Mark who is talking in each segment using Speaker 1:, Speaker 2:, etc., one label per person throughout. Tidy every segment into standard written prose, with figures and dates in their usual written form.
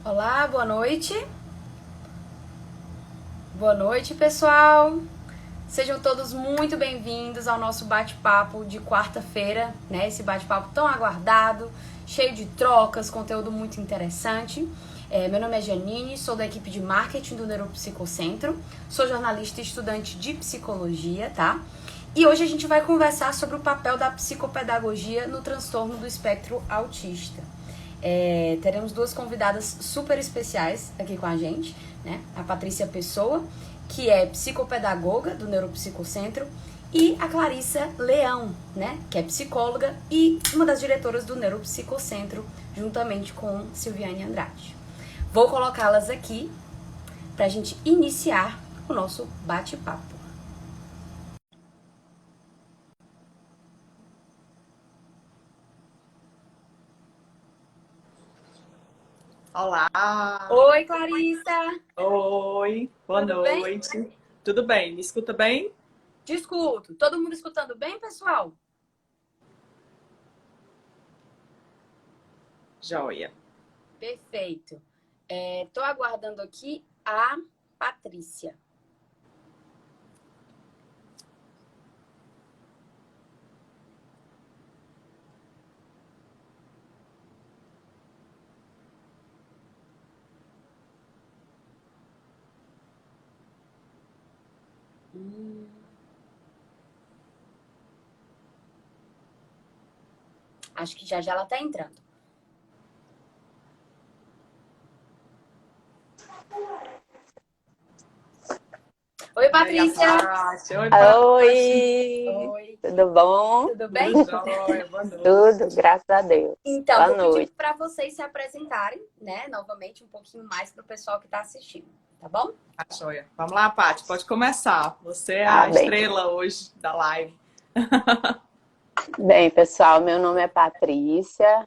Speaker 1: Olá, boa noite. Boa noite, pessoal. Sejam todos muito bem-vindos ao nosso bate-papo de quarta-feira, né? Esse bate-papo tão aguardado, cheio de trocas, conteúdo muito interessante. Meu nome é Janine, sou da equipe de marketing do Neuropsicocentro, sou jornalista e estudante de psicologia, tá? E hoje a gente vai conversar sobre o papel da psicopedagogia no transtorno do espectro autista. Teremos duas convidadas super especiais aqui com a gente, né? A Patrícia Pessoa, que é psicopedagoga do Neuropsicocentro, e a Clarissa Leão, né? Que é psicóloga e uma das diretoras do Neuropsicocentro, juntamente com Silviane Andrade. Vou colocá-las aqui para a gente iniciar o nosso bate-papo.
Speaker 2: Olá!
Speaker 1: Oi, Clarissa!
Speaker 2: Oi, boa
Speaker 1: Tudo bem?
Speaker 2: noite. Tudo bem? Me escuta bem?
Speaker 1: Te escuto. Todo mundo escutando bem, pessoal?
Speaker 2: Joia.
Speaker 1: Perfeito. Tô aguardando aqui a Patrícia. Acho que já ela tá entrando. Oi,
Speaker 2: E aí, a
Speaker 1: Patrícia!
Speaker 2: Paty? Oi, Paty.
Speaker 3: Oi,
Speaker 1: Oi,
Speaker 3: tudo bom?
Speaker 1: tudo
Speaker 2: Tudo
Speaker 1: bem?
Speaker 2: jóia? Boa noite.
Speaker 3: Tudo, graças a Deus.
Speaker 1: Então,
Speaker 3: Boa
Speaker 1: vou pedir
Speaker 3: noite.
Speaker 1: para vocês se apresentarem, né, novamente um pouquinho mais para o pessoal que está assistindo, tá bom?
Speaker 2: Tá joia. Vamos lá, Paty, pode começar. Você é
Speaker 3: Tá
Speaker 2: a
Speaker 3: bem.
Speaker 2: estrela hoje da live.
Speaker 3: Bem, pessoal, meu nome é Patrícia,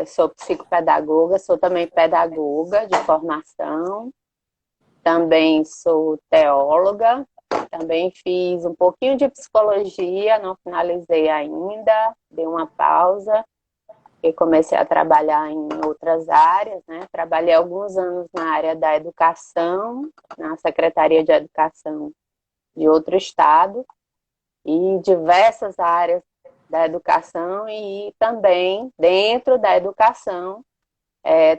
Speaker 3: sou psicopedagoga, sou também pedagoga de formação, também sou teóloga, também fiz um pouquinho de psicologia, não finalizei ainda, dei uma pausa. E comecei a trabalhar em outras áreas, né? Trabalhei alguns anos na área da educação, na Secretaria de Educação de outro estado, e diversas áreas da educação, e também dentro da educação,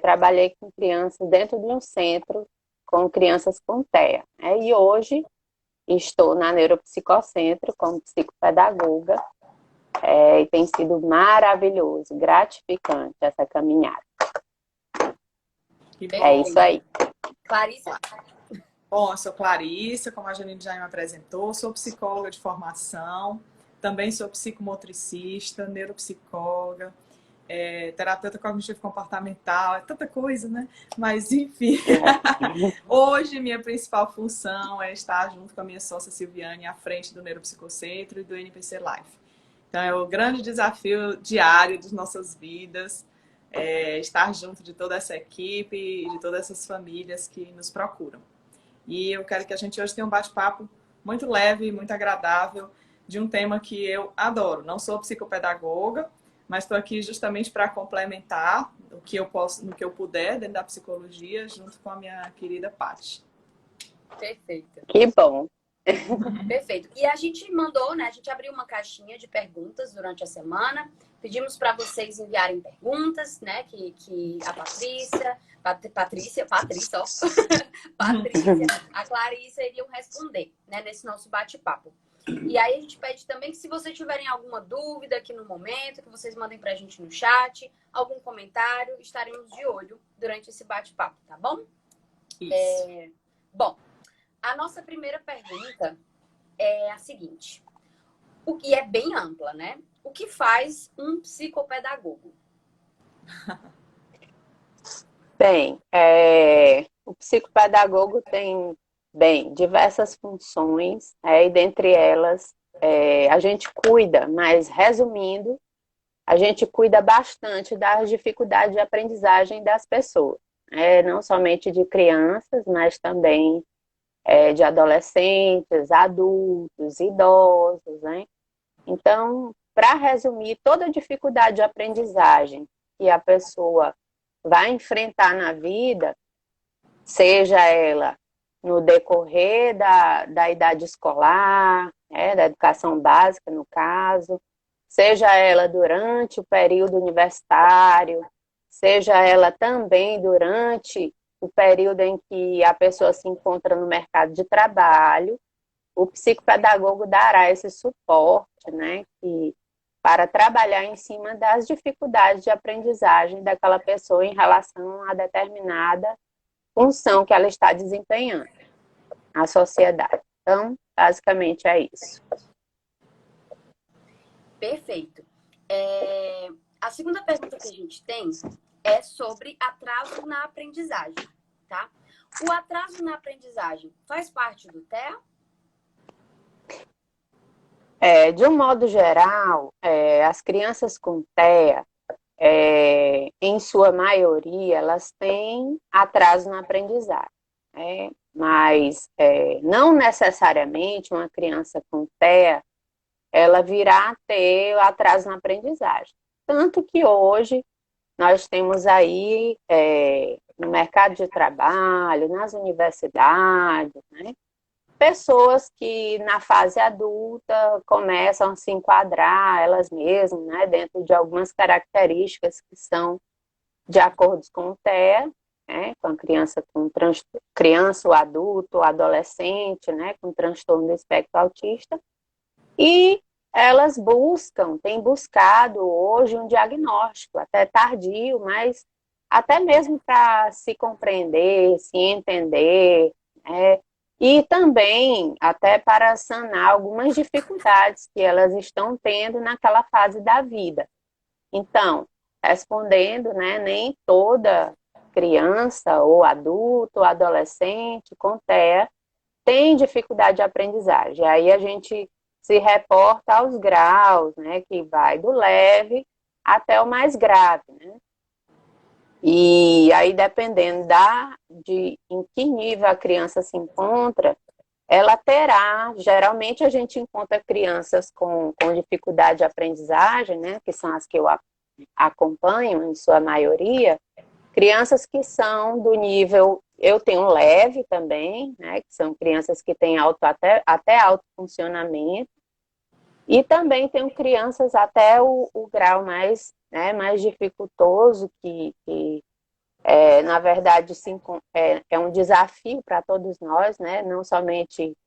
Speaker 3: trabalhei com crianças dentro de um centro com crianças com TEA, né? E hoje estou na Neuropsicocentro como psicopedagoga, e tem sido maravilhoso, gratificante essa caminhada.
Speaker 2: Que
Speaker 3: É
Speaker 2: bom.
Speaker 3: isso aí.
Speaker 1: Clarissa?
Speaker 2: Bom, eu sou Clarissa, como a Janine já me apresentou, sou psicóloga de formação, também sou psicomotricista, neuropsicóloga, terapeuta cognitivo comportamental, é tanta coisa, né? Mas, enfim, hoje minha principal função é estar junto com a minha sócia Silviane à frente do Neuropsicocentro e do NPC Life. Então, é o grande desafio diário de nossas vidas, estar junto de toda essa equipe e de todas essas famílias que nos procuram. E eu quero que a gente hoje tenha um bate-papo muito leve, muito agradável, de um tema que eu adoro. Não sou psicopedagoga, mas estou aqui justamente para complementar o que eu posso, no que eu puder, dentro da psicologia, junto com a minha querida Paty.
Speaker 1: Perfeito.
Speaker 3: Que bom.
Speaker 1: Perfeito. E a gente mandou, né? A gente abriu uma caixinha de perguntas durante a semana. Pedimos para vocês enviarem perguntas, né? Que a Patrícia, ó. Patrícia, a Clarissa iriam responder, né? Nesse nosso bate-papo. E aí a gente pede também que se vocês tiverem alguma dúvida aqui no momento, que vocês mandem pra gente no chat, algum comentário, estaremos de olho durante esse bate-papo, tá bom?
Speaker 2: Isso.
Speaker 1: Bom, a nossa primeira pergunta é a seguinte, o que é bem ampla, né? O que faz um psicopedagogo?
Speaker 3: Bem, o psicopedagogo tem, diversas funções, e dentre elas, a gente cuida, mas resumindo, a gente cuida bastante das dificuldades de aprendizagem das pessoas, não somente de crianças, mas também de adolescentes, adultos, idosos, né? Então, para resumir, toda dificuldade de aprendizagem que a pessoa vai enfrentar na vida, seja ela no decorrer da idade escolar, né, da educação básica, no caso, seja ela durante o período universitário, seja ela também durante o período em que a pessoa se encontra no mercado de trabalho, o psicopedagogo dará esse suporte, né, para trabalhar em cima das dificuldades de aprendizagem daquela pessoa em relação a determinada função que ela está desempenhando na sociedade. Então, basicamente é isso.
Speaker 1: Perfeito. A segunda pergunta que a gente tem é sobre atraso na aprendizagem, tá? O atraso na aprendizagem faz parte do TEA?
Speaker 3: De um modo geral, as crianças com TEA, em sua maioria, elas têm atraso na aprendizagem, né? Mas não necessariamente uma criança com TEA, ela virá a ter atraso na aprendizagem. Tanto que hoje nós temos aí, no mercado de trabalho, nas universidades, né, pessoas que na fase adulta começam a se enquadrar elas mesmas, né, dentro de algumas características que são de acordo com o TEA, né, com a criança, o adulto, o adolescente, né, com transtorno do espectro autista, e elas têm buscado hoje um diagnóstico, até tardio, mas até mesmo para se compreender, se entender, né? E também até para sanar algumas dificuldades que elas estão tendo naquela fase da vida. Então, respondendo, né, nem toda criança ou adulto ou adolescente com TEA tem dificuldade de aprendizagem. Aí a gente se reporta aos graus, né, que vai do leve até o mais grave, né? E aí, dependendo em que nível a criança se encontra, ela terá, geralmente a gente encontra crianças com dificuldade de aprendizagem, né, que são as que eu acompanho, em sua maioria, crianças que são do nível, eu tenho leve também, né, que são crianças que têm até alto funcionamento, e também tenho crianças até o grau mais, né, mais dificultoso, que na verdade, é um desafio para todos nós, né, não somente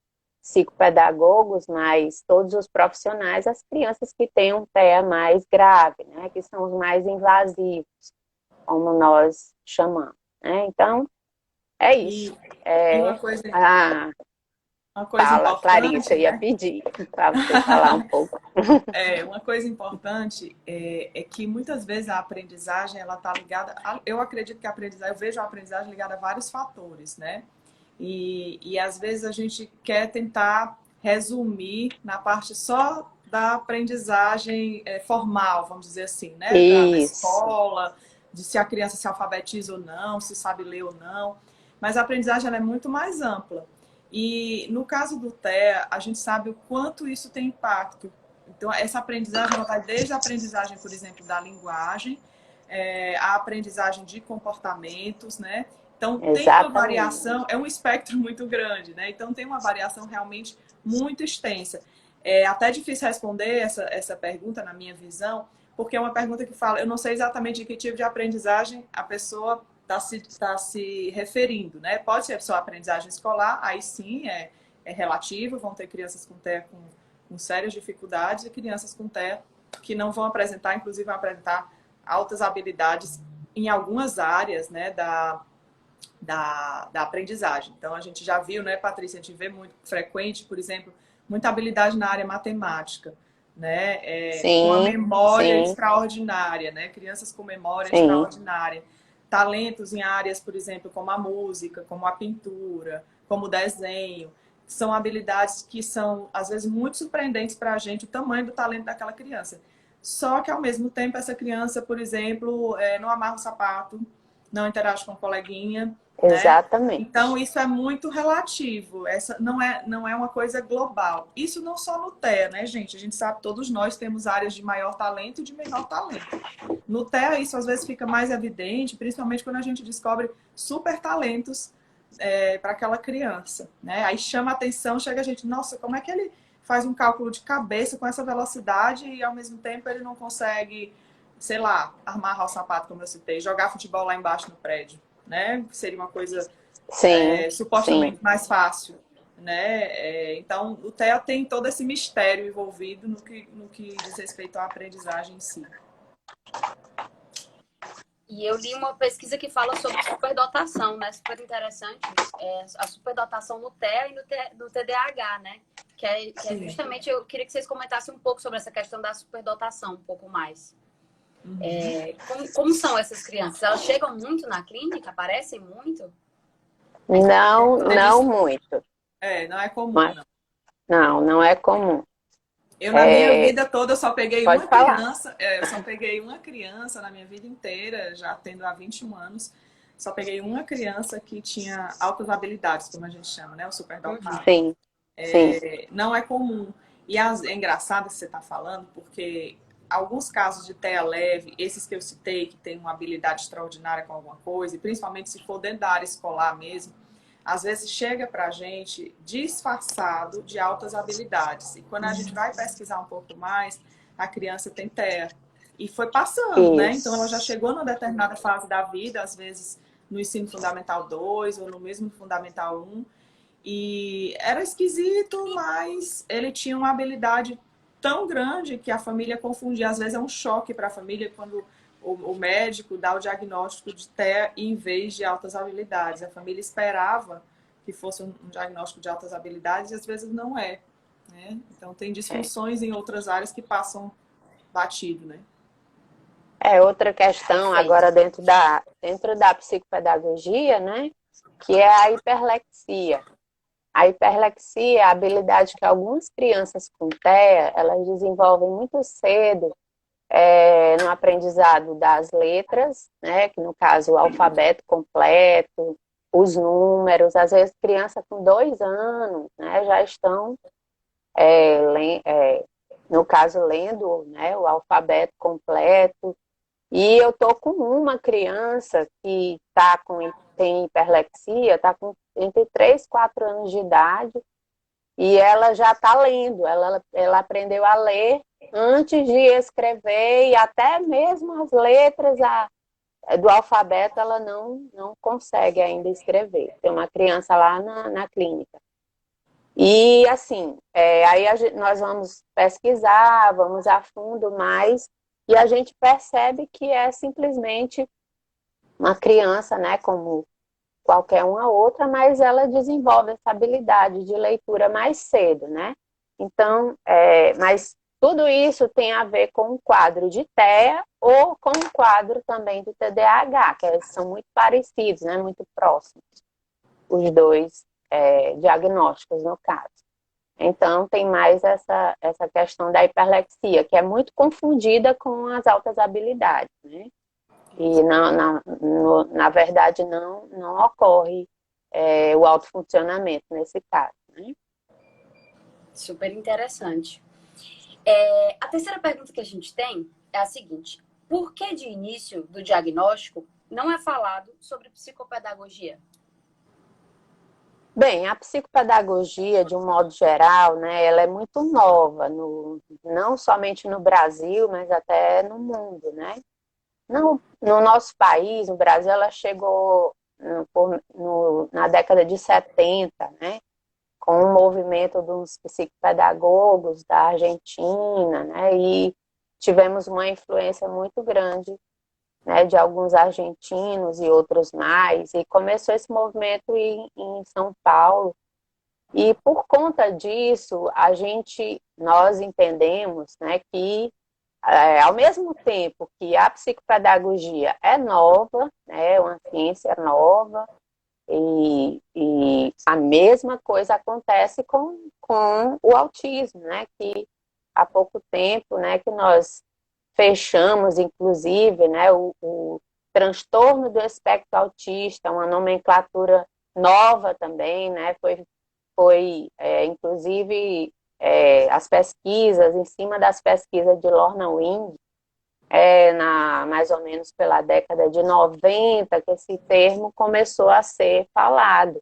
Speaker 3: psicopedagogos, mas todos os profissionais, as crianças que têm um TEA mais grave, né, que são os mais invasivos, como nós chamamos, né? Então, é isso.
Speaker 2: E uma coisa
Speaker 3: Fala,
Speaker 2: importante,
Speaker 3: Clarice, eu ia
Speaker 2: né?
Speaker 3: pedir para você falar um pouco.
Speaker 2: Uma coisa importante é que muitas vezes a aprendizagem ela está ligada. Eu acredito que eu vejo a aprendizagem ligada a vários fatores, né? E às vezes a gente quer tentar resumir na parte só da aprendizagem formal, vamos dizer assim, né? Da escola, de se a criança se alfabetiza ou não, se sabe ler ou não. Mas a aprendizagem ela é muito mais ampla. E no caso do TEA, a gente sabe o quanto isso tem impacto. Então, essa aprendizagem ela vai desde a aprendizagem, por exemplo, da linguagem, a aprendizagem de comportamentos, né? Então, tem uma variação, é um espectro muito grande, né? Então, tem uma variação realmente muito extensa. É até difícil responder essa pergunta, na minha visão, porque é uma pergunta que fala, eu não sei exatamente de que tipo de aprendizagem a pessoa está se referindo, né? Pode ser só aprendizagem escolar, aí sim é relativo, vão ter crianças com TEA com sérias dificuldades e crianças com TEA que não vão apresentar, inclusive vão apresentar altas habilidades em algumas áreas, né, da aprendizagem. Então, a gente já viu, né, Patrícia, a gente vê muito frequente, por exemplo, muita habilidade na área matemática, né, com uma memória extraordinária, né, crianças com memória extraordinária. Talentos em áreas, por exemplo, como a música, como a pintura, como o desenho. São habilidades que são, às vezes, muito surpreendentes para a gente, o tamanho do talento daquela criança. Só que, ao mesmo tempo, essa criança, por exemplo, não amarra o sapato, não interage com a coleguinha, né?
Speaker 3: Exatamente.
Speaker 2: Então, isso é muito relativo. Essa não é uma coisa global. Isso não só no TEA, né, gente? A gente sabe, todos nós temos áreas de maior talento e de menor talento. No TEA, isso às vezes fica mais evidente, principalmente quando a gente descobre super talentos para aquela criança, né? Aí chama a atenção, chega a gente, nossa, como é que ele faz um cálculo de cabeça com essa velocidade e ao mesmo tempo ele não consegue, sei lá, amarrar o sapato, como eu citei, jogar futebol lá embaixo no prédio, né? Seria uma coisa
Speaker 3: Sim, sim.
Speaker 2: supostamente mais fácil, né? Então, o TEA tem todo esse mistério envolvido no que diz respeito à aprendizagem em si.
Speaker 1: E eu li uma pesquisa que fala sobre superdotação, né? Super interessante. A superdotação no TEA e no TDAH, né? Que é justamente, eu queria que vocês comentassem um pouco sobre essa questão da superdotação, um pouco mais. Como são essas crianças? Elas chegam muito na clínica? Aparecem muito?
Speaker 3: Não muito.
Speaker 2: Não é comum,
Speaker 3: não. Não é comum.
Speaker 2: Eu, na minha vida toda, eu só peguei
Speaker 3: Pode
Speaker 2: uma
Speaker 3: falar.
Speaker 2: criança. Eu só peguei uma criança na minha vida inteira, já tendo há 21 anos. Só peguei uma criança que tinha altas habilidades, como a gente chama, né? O superdotado.
Speaker 3: Sim, sim.
Speaker 2: Não é comum. E é engraçado que você está falando, porque alguns casos de TEA leve, esses que eu citei, que tem uma habilidade extraordinária com alguma coisa, e principalmente se for dentro da área escolar mesmo, às vezes chega para a gente disfarçado de altas habilidades. E quando a gente vai pesquisar um pouco mais, a criança tem TEA. E foi passando, né? Então ela já chegou numa determinada fase da vida, às vezes no ensino fundamental 2 ou no mesmo fundamental 1. E era esquisito, mas ele tinha uma habilidade tão grande que a família confundia. Às vezes é um choque para a família quando o médico dá o diagnóstico de TEA em vez de altas habilidades. A família esperava que fosse um diagnóstico de altas habilidades e às vezes não é, né? Então tem disfunções em outras áreas que passam batido, né?
Speaker 3: Outra questão agora dentro da psicopedagogia, né? Que é a hiperlexia. A hiperlexia é a habilidade que algumas crianças com TEA, elas desenvolvem muito cedo no aprendizado das letras, né, que no caso o alfabeto completo, os números, às vezes criança com 2 anos, né, já estão, no caso, lendo, né, o alfabeto completo. E eu tô com uma criança que tem hiperlexia, está com entre 3 e 4 anos de idade, e ela já está lendo, ela aprendeu a ler antes de escrever, e até mesmo as letras do alfabeto ela não consegue ainda escrever. Tem uma criança lá na clínica. E assim, aí nós vamos pesquisar, vamos a fundo mais, e a gente percebe que é simplesmente uma criança, né, como qualquer uma outra, mas ela desenvolve essa habilidade de leitura mais cedo, né? Então, mas tudo isso tem a ver com um quadro de TEA ou com um quadro também do TDAH, que são muito parecidos, né? Muito próximos, os dois diagnósticos, no caso. Então, tem mais essa questão da hiperlexia, que é muito confundida com as altas habilidades, né? E, na verdade, não ocorre o autofuncionamento nesse caso, né?
Speaker 1: Super interessante. A terceira pergunta que a gente tem é a seguinte: por que de início do diagnóstico não é falado sobre psicopedagogia?
Speaker 3: Bem, a psicopedagogia, de um modo geral, né, ela é muito nova, não somente no Brasil, mas até no mundo, né? No nosso país, no Brasil, ela chegou na década de 70, né? Com o movimento dos psicopedagogos da Argentina, né? E tivemos uma influência muito grande, né, de alguns argentinos e outros mais, e começou esse movimento em São Paulo. E por conta disso, nós entendemos, né, que ao mesmo tempo que a psicopedagogia é nova, né, uma ciência nova, e a mesma coisa acontece com o autismo, né, que há pouco tempo, né, que nós fechamos, inclusive, né, transtorno do espectro autista, uma nomenclatura nova também, né? Inclusive, as pesquisas, em cima das pesquisas de Lorna Wing, mais ou menos pela década de 90, que esse termo começou a ser falado.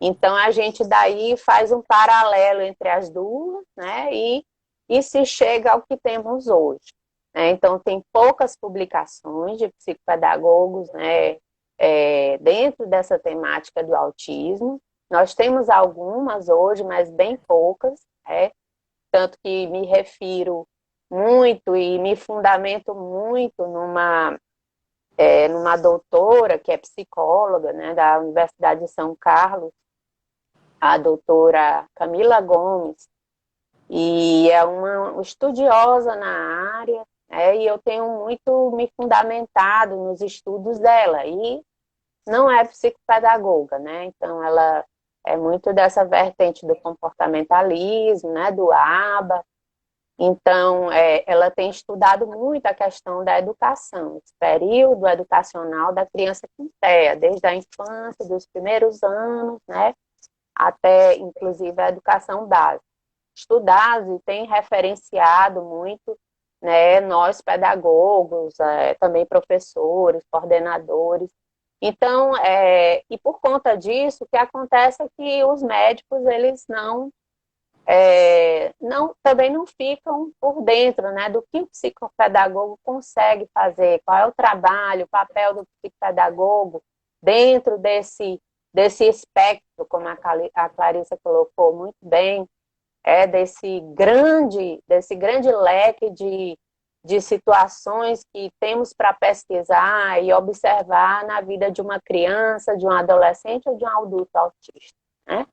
Speaker 3: Então, a gente daí faz um paralelo entre as duas, né? E se chega ao que temos hoje. Né? Então, tem poucas publicações de psicopedagogos, né, dentro dessa temática do autismo. Nós temos algumas hoje, mas bem poucas, tanto que me refiro muito e me fundamento muito numa doutora que é psicóloga, né, da Universidade de São Carlos, a doutora Camila Gomes, e é uma estudiosa na área, e eu tenho muito me fundamentado nos estudos dela, e não é psicopedagoga, né? Então ela é muito dessa vertente do comportamentalismo, né, do ABA. Então ela tem estudado muito a questão da educação, esse período educacional da criança com TEA, desde a infância, dos primeiros anos, né, até inclusive a educação básica. Estudado e tem referenciado muito, né, nós pedagogos, também professores, coordenadores. Então, e por conta disso, o que acontece é que os médicos, eles também não ficam por dentro, né, do que o psicopedagogo consegue fazer, qual é o trabalho, o papel do psicopedagogo dentro desse espectro, como a Clarissa colocou muito bem, desse grande leque de situações que temos para pesquisar e observar na vida de uma criança, de um adolescente ou de um adulto autista, né?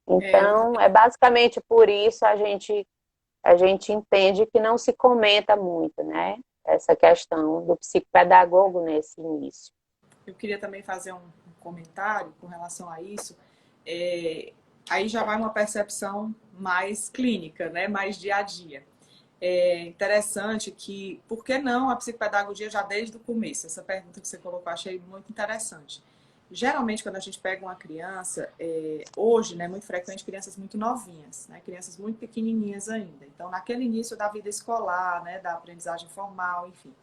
Speaker 3: Então, basicamente por isso a gente entende que não se comenta muito, né? Essa questão do psicopedagogo nesse início.
Speaker 2: Eu queria também fazer um comentário com relação a isso. Aí já vai uma percepção mais clínica, né? Mais dia a dia. É interessante que, por que não a psicopedagogia já desde o começo? Essa pergunta que você colocou, eu achei muito interessante. Geralmente, quando a gente pega uma criança, hoje, né, muito frequente, crianças muito novinhas, né, crianças muito pequenininhas ainda. Então, naquele início da vida escolar, né, da aprendizagem formal, enfim.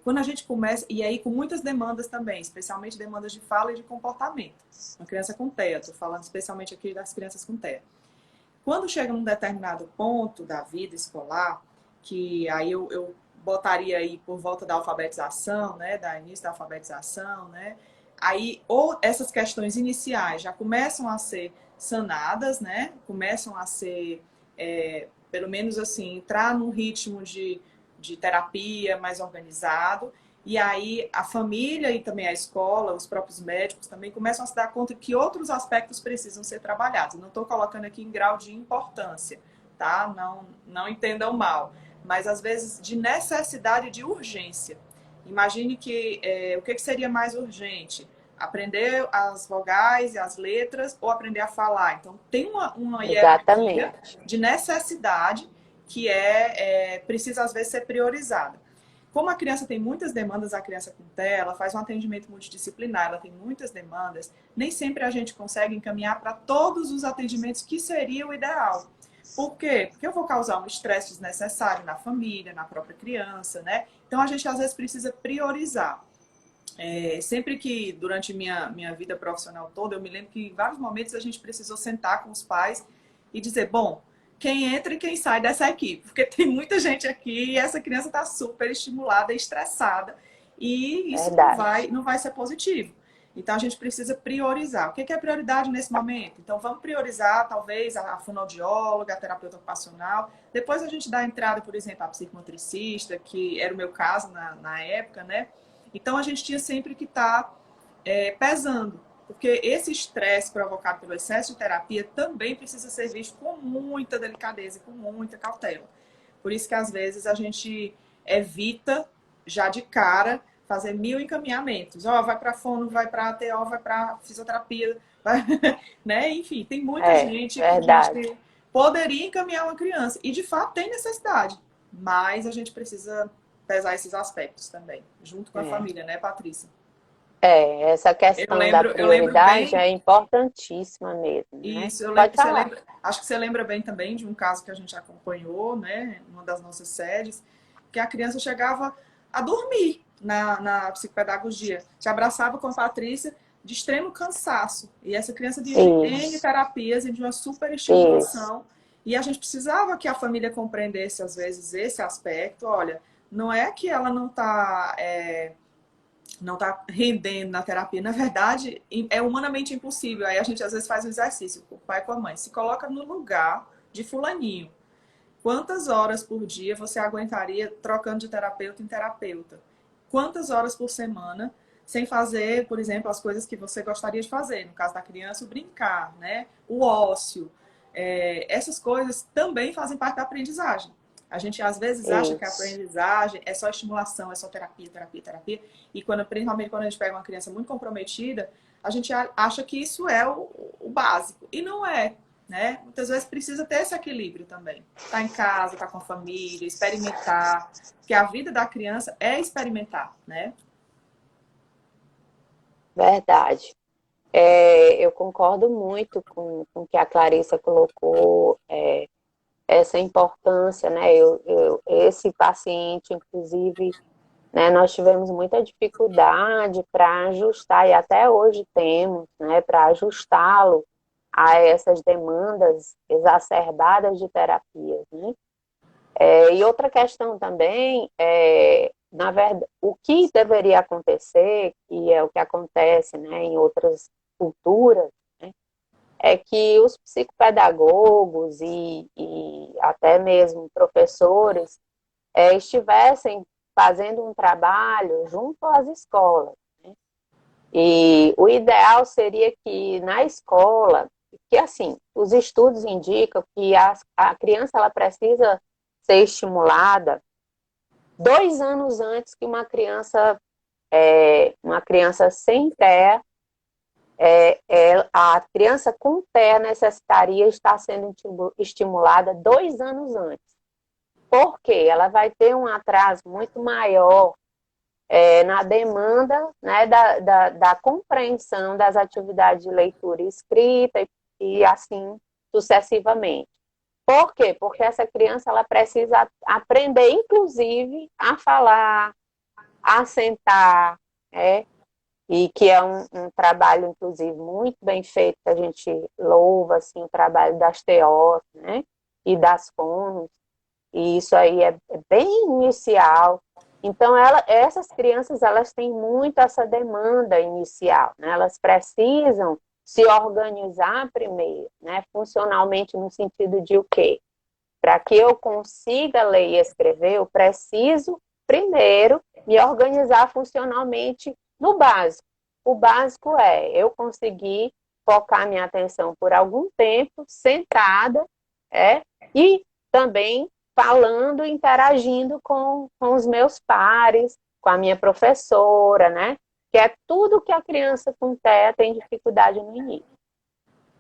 Speaker 2: Quando a gente começa, e aí com muitas demandas também, especialmente demandas de fala e de comportamento. Uma criança com TEA, estou falando especialmente aqui das crianças com TEA. Quando chega num determinado ponto da vida escolar, que aí eu botaria aí por volta da alfabetização, né, da início da alfabetização, né, aí ou essas questões iniciais já começam a ser sanadas, né, começam a ser, pelo menos assim, entrar num ritmo de terapia mais organizado, e aí a família e também a escola, os próprios médicos também começam a se dar conta que outros aspectos precisam ser trabalhados. Não estou colocando aqui em grau de importância, tá? Não entendam mal, mas às vezes de necessidade de urgência. Imagine que o que seria mais urgente? Aprender as vogais e as letras ou aprender a falar? Então tem uma hierarquia de necessidade que precisa às vezes ser priorizada. Como a criança tem muitas demandas, a criança com TEA, ela faz um atendimento multidisciplinar, ela tem muitas demandas, nem sempre a gente consegue encaminhar para todos os atendimentos que seria o ideal. Por quê? Porque eu vou causar um estresse desnecessário na família, na própria criança, né? Então a gente às vezes precisa priorizar. Sempre que durante minha vida profissional toda, eu me lembro que em vários momentos a gente precisou sentar com os pais e dizer, bom, quem entra e quem sai dessa equipe, porque tem muita gente aqui e essa criança está super estimulada e estressada e isso não vai ser positivo. Então a gente precisa priorizar. O que é prioridade nesse momento? Então vamos priorizar talvez a fonoaudióloga, a terapeuta ocupacional, depois a gente dá a entrada, por exemplo, a psicomotricista, que era o meu caso na época, né? Então a gente tinha sempre que estar pesando. Porque esse estresse provocado pelo excesso de terapia também precisa ser visto com muita delicadeza e com muita cautela. Por isso que às vezes a gente evita já de cara fazer 1000 encaminhamentos. Vai para fono, vai para ATO, vai para fisioterapia, né? Enfim, tem muita gente que a gente poderia encaminhar uma criança. E de fato tem necessidade. Mas a gente precisa pesar esses aspectos também, junto com a
Speaker 3: É.
Speaker 2: família, né, Patrícia?
Speaker 3: Essa questão da
Speaker 2: Eu lembro
Speaker 3: prioridade
Speaker 2: bem,
Speaker 3: é importantíssima mesmo, né?
Speaker 2: isso, eu
Speaker 3: Pode
Speaker 2: lembro,
Speaker 3: falar.
Speaker 2: acho que você lembra bem também de um caso que a gente acompanhou, né, numa das nossas sedes, que a criança chegava a dormir na psicopedagogia, te abraçava com a Patrícia de extremo cansaço, e essa criança de N
Speaker 3: Isso,
Speaker 2: terapias e de uma
Speaker 3: isso,
Speaker 2: superestimulação, e a gente precisava que a família compreendesse, às vezes, esse aspecto, olha, não é que ela não está rendendo na terapia. Na verdade, é humanamente impossível. Aí a gente às vezes faz um exercício com o pai e com a mãe. Se coloca no lugar de fulaninho. Quantas horas por dia você aguentaria trocando de terapeuta em terapeuta? Quantas horas por semana sem fazer, por exemplo, as coisas que você gostaria de fazer? No caso da criança, o brincar, né? O ócio. Essas coisas também fazem parte da aprendizagem. A gente às vezes acha que a
Speaker 3: isso.
Speaker 2: aprendizagem é só estimulação, é só terapia, terapia, terapia. E principalmente quando a gente pega uma criança muito comprometida, a gente acha que isso é o básico. E não é, né? Muitas vezes precisa ter esse equilíbrio também. Estar em casa, estar com a família, experimentar. Porque a vida da criança é experimentar, né?
Speaker 3: Verdade. Eu concordo muito com o que a Clarissa colocou, essa importância, né? Esse paciente, inclusive, né, nós tivemos muita dificuldade para ajustar, e até hoje temos, né, para ajustá-lo a essas demandas exacerbadas de terapias, né? E outra questão também na verdade, o que deveria acontecer, que é o que acontece, né, em outras culturas, né, é que os psicopedagogos e até mesmo professores estivessem fazendo um trabalho junto às escolas, né? E o ideal seria que na escola, que assim, os estudos indicam que a criança ela precisa ser estimulada 2 anos antes que uma criança sem TEA, a criança com TEA necessitaria estar sendo estimulada 2 anos antes. Por quê? Ela vai ter um atraso muito maior na demanda, né, da compreensão das atividades de leitura e escrita e assim sucessivamente. Por quê? Porque essa criança ela precisa aprender, inclusive, a falar, a sentar, né? E que é um trabalho, inclusive, muito bem feito, que a gente louva assim, o trabalho das TOs, né? E das fonos. E isso aí é bem inicial. Então, essas crianças, elas têm muito essa demanda inicial, né? Elas precisam se organizar primeiro, né? Funcionalmente no sentido de o quê? Para que eu consiga ler e escrever, eu preciso primeiro me organizar funcionalmente no básico. O básico é eu conseguir focar minha atenção por algum tempo, sentada, e também falando, interagindo com os meus pares, com a minha professora, né? Que é tudo que a criança com TEA tem dificuldade no início.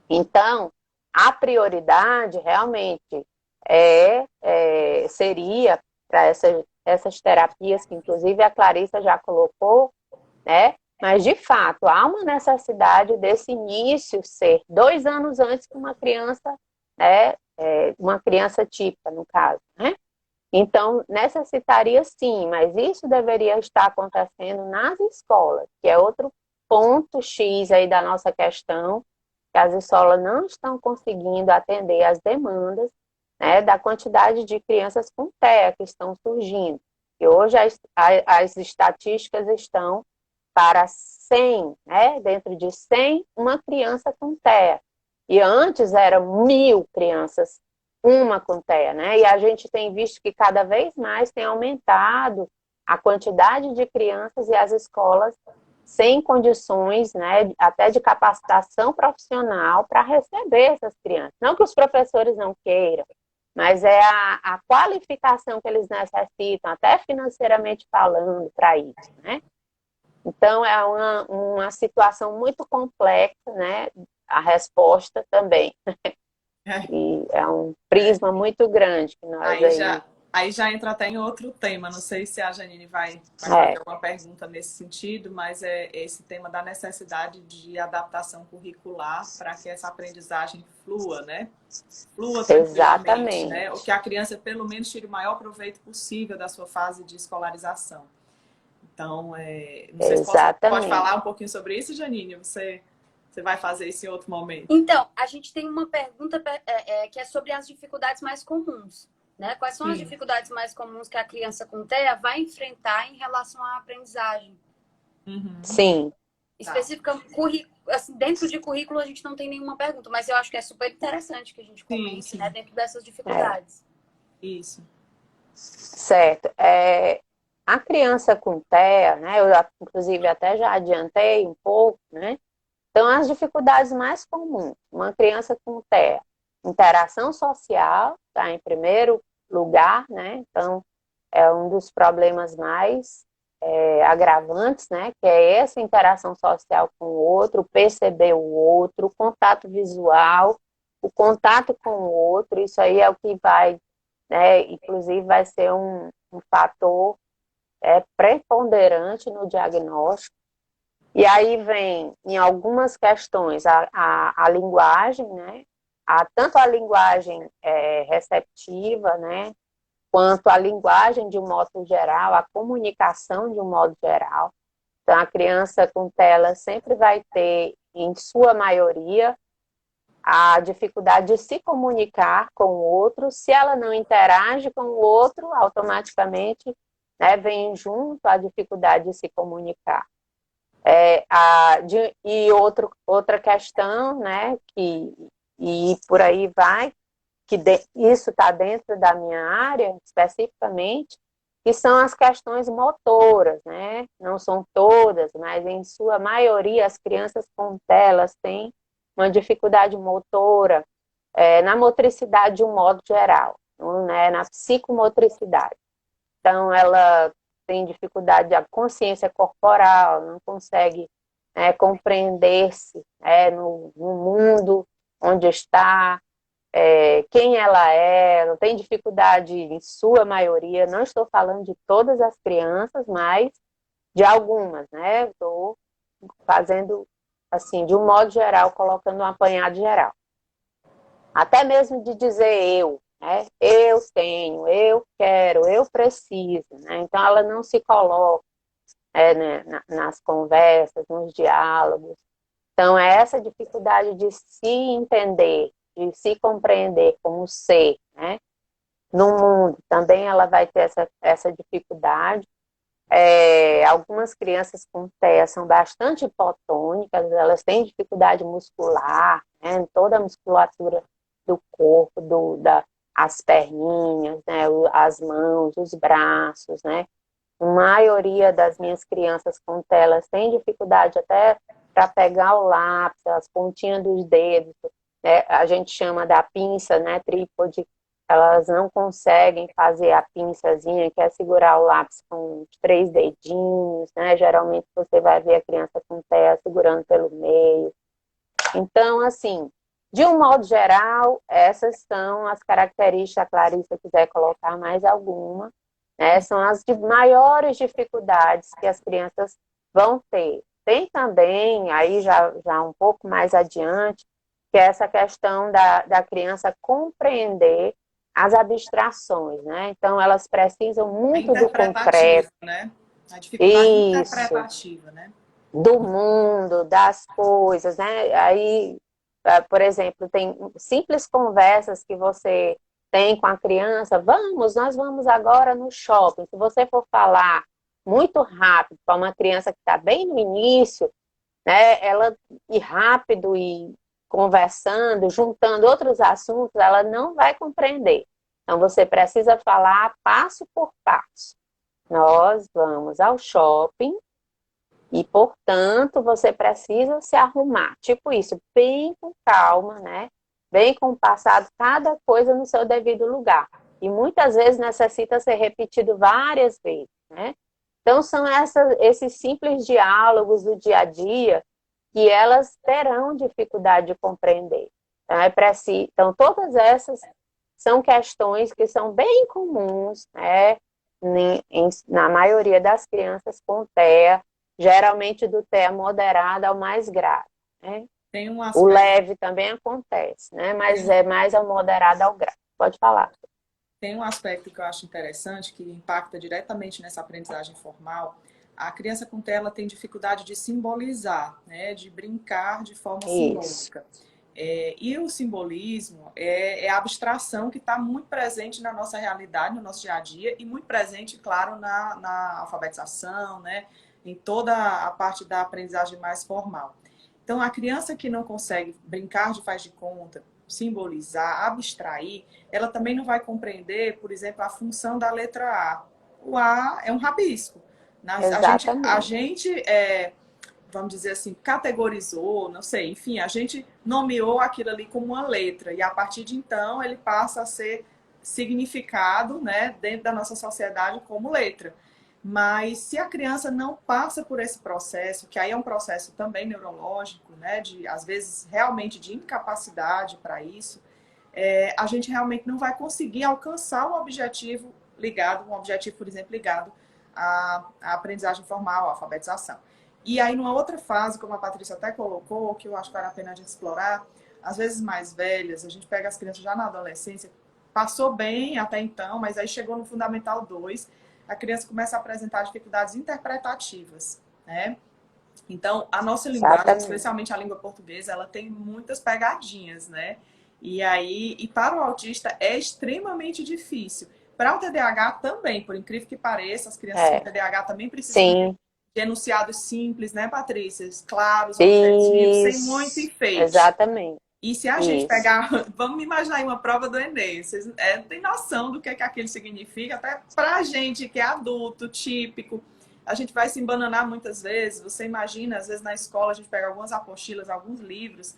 Speaker 3: Então, a prioridade realmente seria para essas terapias que, inclusive, a Clarissa já colocou, né? Mas, de fato, há uma necessidade desse início ser 2 anos antes que uma criança, né? Uma criança típica, no caso, né? Então, necessitaria sim, mas isso deveria estar acontecendo nas escolas, que é outro ponto X aí da nossa questão, que as escolas não estão conseguindo atender às demandas, né, da quantidade de crianças com TEA que estão surgindo. E hoje as estatísticas estão para 100, né, dentro de 100, uma criança com TEA. E antes eram 1.000 crianças, uma com TEA, né? E a gente tem visto que cada vez mais tem aumentado a quantidade de crianças e as escolas sem condições, né, até de capacitação profissional para receber essas crianças. Não que os professores não queiram, mas é a qualificação que eles necessitam, até financeiramente falando, para isso, né? Então, é uma situação muito complexa, né? A resposta também.
Speaker 2: É,
Speaker 3: E é um prisma muito grande que nós
Speaker 2: aí já,
Speaker 3: aí
Speaker 2: Aí já entra até em outro tema, não sei se a Janine vai fazer alguma pergunta nesse sentido, mas é esse tema da necessidade de adaptação curricular para que essa aprendizagem flua, né? Flua tranquilamente, né? Ou
Speaker 3: Exatamente.
Speaker 2: que a criança pelo menos tire o maior proveito possível da sua fase de escolarização. Então, não sei se pode falar um
Speaker 3: Exatamente.
Speaker 2: pouquinho sobre isso, Janine, você vai fazer isso em outro momento.
Speaker 1: Então, a gente tem uma pergunta que é sobre as dificuldades mais comuns. Né? Quais são as
Speaker 2: Sim.
Speaker 1: dificuldades mais comuns que a criança com TEA vai enfrentar em relação à aprendizagem?
Speaker 2: Uhum.
Speaker 3: Sim.
Speaker 1: Específica, assim, dentro de currículo a gente não tem nenhuma pergunta, mas eu acho que é super interessante que a gente comente,
Speaker 2: Sim.
Speaker 1: né, dentro dessas dificuldades.
Speaker 2: Isso.
Speaker 3: Certo. A criança com TEA, né, eu inclusive até já adiantei um pouco, né? Então, as dificuldades mais comuns, uma criança com TEA, interação social, tá em primeiro lugar, né? Então, é um dos problemas mais agravantes, né? Que é essa interação social com o outro, perceber o outro, o contato visual, o contato com o outro, isso aí é o que vai, né? Inclusive, vai ser um fator preponderante no diagnóstico. E aí vem, em algumas questões, a linguagem, né? Tanto a linguagem receptiva, né? Quanto a linguagem de um modo geral, a comunicação de um modo geral. Então, a criança com tela sempre vai ter, em sua maioria, a dificuldade de se comunicar com o outro. Se ela não interage com o outro, automaticamente, né, vem junto a dificuldade de se comunicar. Outra questão, né, e por aí vai, isso está dentro da minha área especificamente, que são as questões motoras, né? Não são todas, mas em sua maioria as crianças com telas têm uma dificuldade motora, na motricidade de um modo geral, né? Na psicomotricidade. Então, ela tem dificuldade da consciência corporal, não consegue compreender-se no mundo onde está, quem ela é, não tem dificuldade em sua maioria, não estou falando de todas as crianças, mas de algumas, né? Estou fazendo, assim, de um modo geral, colocando um apanhado geral. Até mesmo de dizer eu, né? Eu tenho, eu quero, eu preciso, né? Então ela não se coloca né, nas conversas, nos diálogos. Então é essa dificuldade de se entender, de se compreender como ser, né? No mundo também ela vai ter essa dificuldade. Algumas crianças com TEA são bastante hipotônicas, elas têm dificuldade muscular, né? Toda a musculatura do corpo, as perninhas, né? As mãos, os braços, né? A maioria das minhas crianças com telas tem dificuldade até para pegar o lápis, as pontinhas dos dedos, né? A gente chama da pinça, né? Trípode. Elas não conseguem fazer a pinçazinha, que é segurar o lápis com os 3 dedinhos, né? Geralmente você vai ver a criança com TEA segurando pelo meio. Então, assim, de um modo geral, essas são as características. Se a Clarissa quiser colocar mais alguma, né? São as maiores dificuldades que as crianças vão ter. Tem também, aí já um pouco mais adiante, que é essa questão da criança compreender as abstrações, né? Então, elas precisam muito do concreto.
Speaker 2: Né? A dificuldade interpretativa, né?
Speaker 3: Do mundo, das coisas, né? Aí, por exemplo, tem simples conversas que você tem com a criança. Nós vamos agora no shopping. Se você for falar muito rápido para uma criança que está bem no início, né? Ela ir rápido e conversando, juntando outros assuntos, ela não vai compreender. Então, você precisa falar passo por passo. Nós vamos ao shopping e, portanto, você precisa se arrumar. Tipo isso, bem com calma, né? Bem compassado, cada coisa no seu devido lugar. E muitas vezes necessita ser repetido várias vezes, né? Então, são esses simples diálogos do dia a dia que elas terão dificuldade de compreender. Então, todas essas são questões que são bem comuns, né, na maioria das crianças com TEA, geralmente do TEA moderado ao mais grave, né?
Speaker 2: Tem um
Speaker 3: O
Speaker 2: aspecto,
Speaker 3: leve também acontece, né? Mas
Speaker 2: tem,
Speaker 3: é mais ao moderado ao grave. Pode falar.
Speaker 2: tem um aspecto que eu acho interessante, que impacta diretamente nessa aprendizagem formal. A criança com tela tem dificuldade de simbolizar, né, de brincar de forma
Speaker 3: Isso,
Speaker 2: simbólica. E o simbolismo é a abstração que está muito presente na nossa realidade, no nosso dia a dia, e muito presente, claro, na alfabetização, né, em toda a parte da aprendizagem mais formal. Então, a criança que não consegue brincar de faz de conta, simbolizar, abstrair, ela também não vai compreender, por exemplo, a função da letra A. O A é um rabisco. A
Speaker 3: exatamente.
Speaker 2: gente vamos dizer assim, categorizou, não sei, enfim, a gente nomeou aquilo ali como uma letra e a partir de então ele passa a ser significado, né, dentro da nossa sociedade como letra. Mas se a criança não passa por esse processo, que aí é um processo também neurológico, né, de às vezes realmente de incapacidade para isso, a gente realmente não vai conseguir alcançar um objetivo ligado, um objetivo, por exemplo, ligado à aprendizagem formal, à alfabetização. E aí, numa outra fase, como a Patrícia até colocou, que eu acho que vale a pena a gente explorar, às vezes mais velhas, a gente pega as crianças já na adolescência, passou bem até então, mas aí chegou no Fundamental 2, a criança começa a apresentar dificuldades interpretativas, né? Então, a nossa linguagem,
Speaker 3: Exatamente.
Speaker 2: especialmente a língua portuguesa, ela tem muitas pegadinhas, né? E para o autista é extremamente difícil. Para o TDAH também, por incrível que pareça, as crianças com
Speaker 3: É,
Speaker 2: TDAH também precisam
Speaker 3: sim,
Speaker 2: de enunciados simples, né, Patrícia? Claros, objetivos, sem muito
Speaker 3: isso,
Speaker 2: enfeite.
Speaker 3: exatamente,
Speaker 2: E se a gente
Speaker 3: isso.
Speaker 2: pegar, vamos imaginar aí uma prova do Enem, vocês não têm noção do que aquilo significa, até para a gente que é adulto, típico, a gente vai se embananar muitas vezes. Você imagina, às vezes na escola a gente pega algumas apostilas, alguns livros,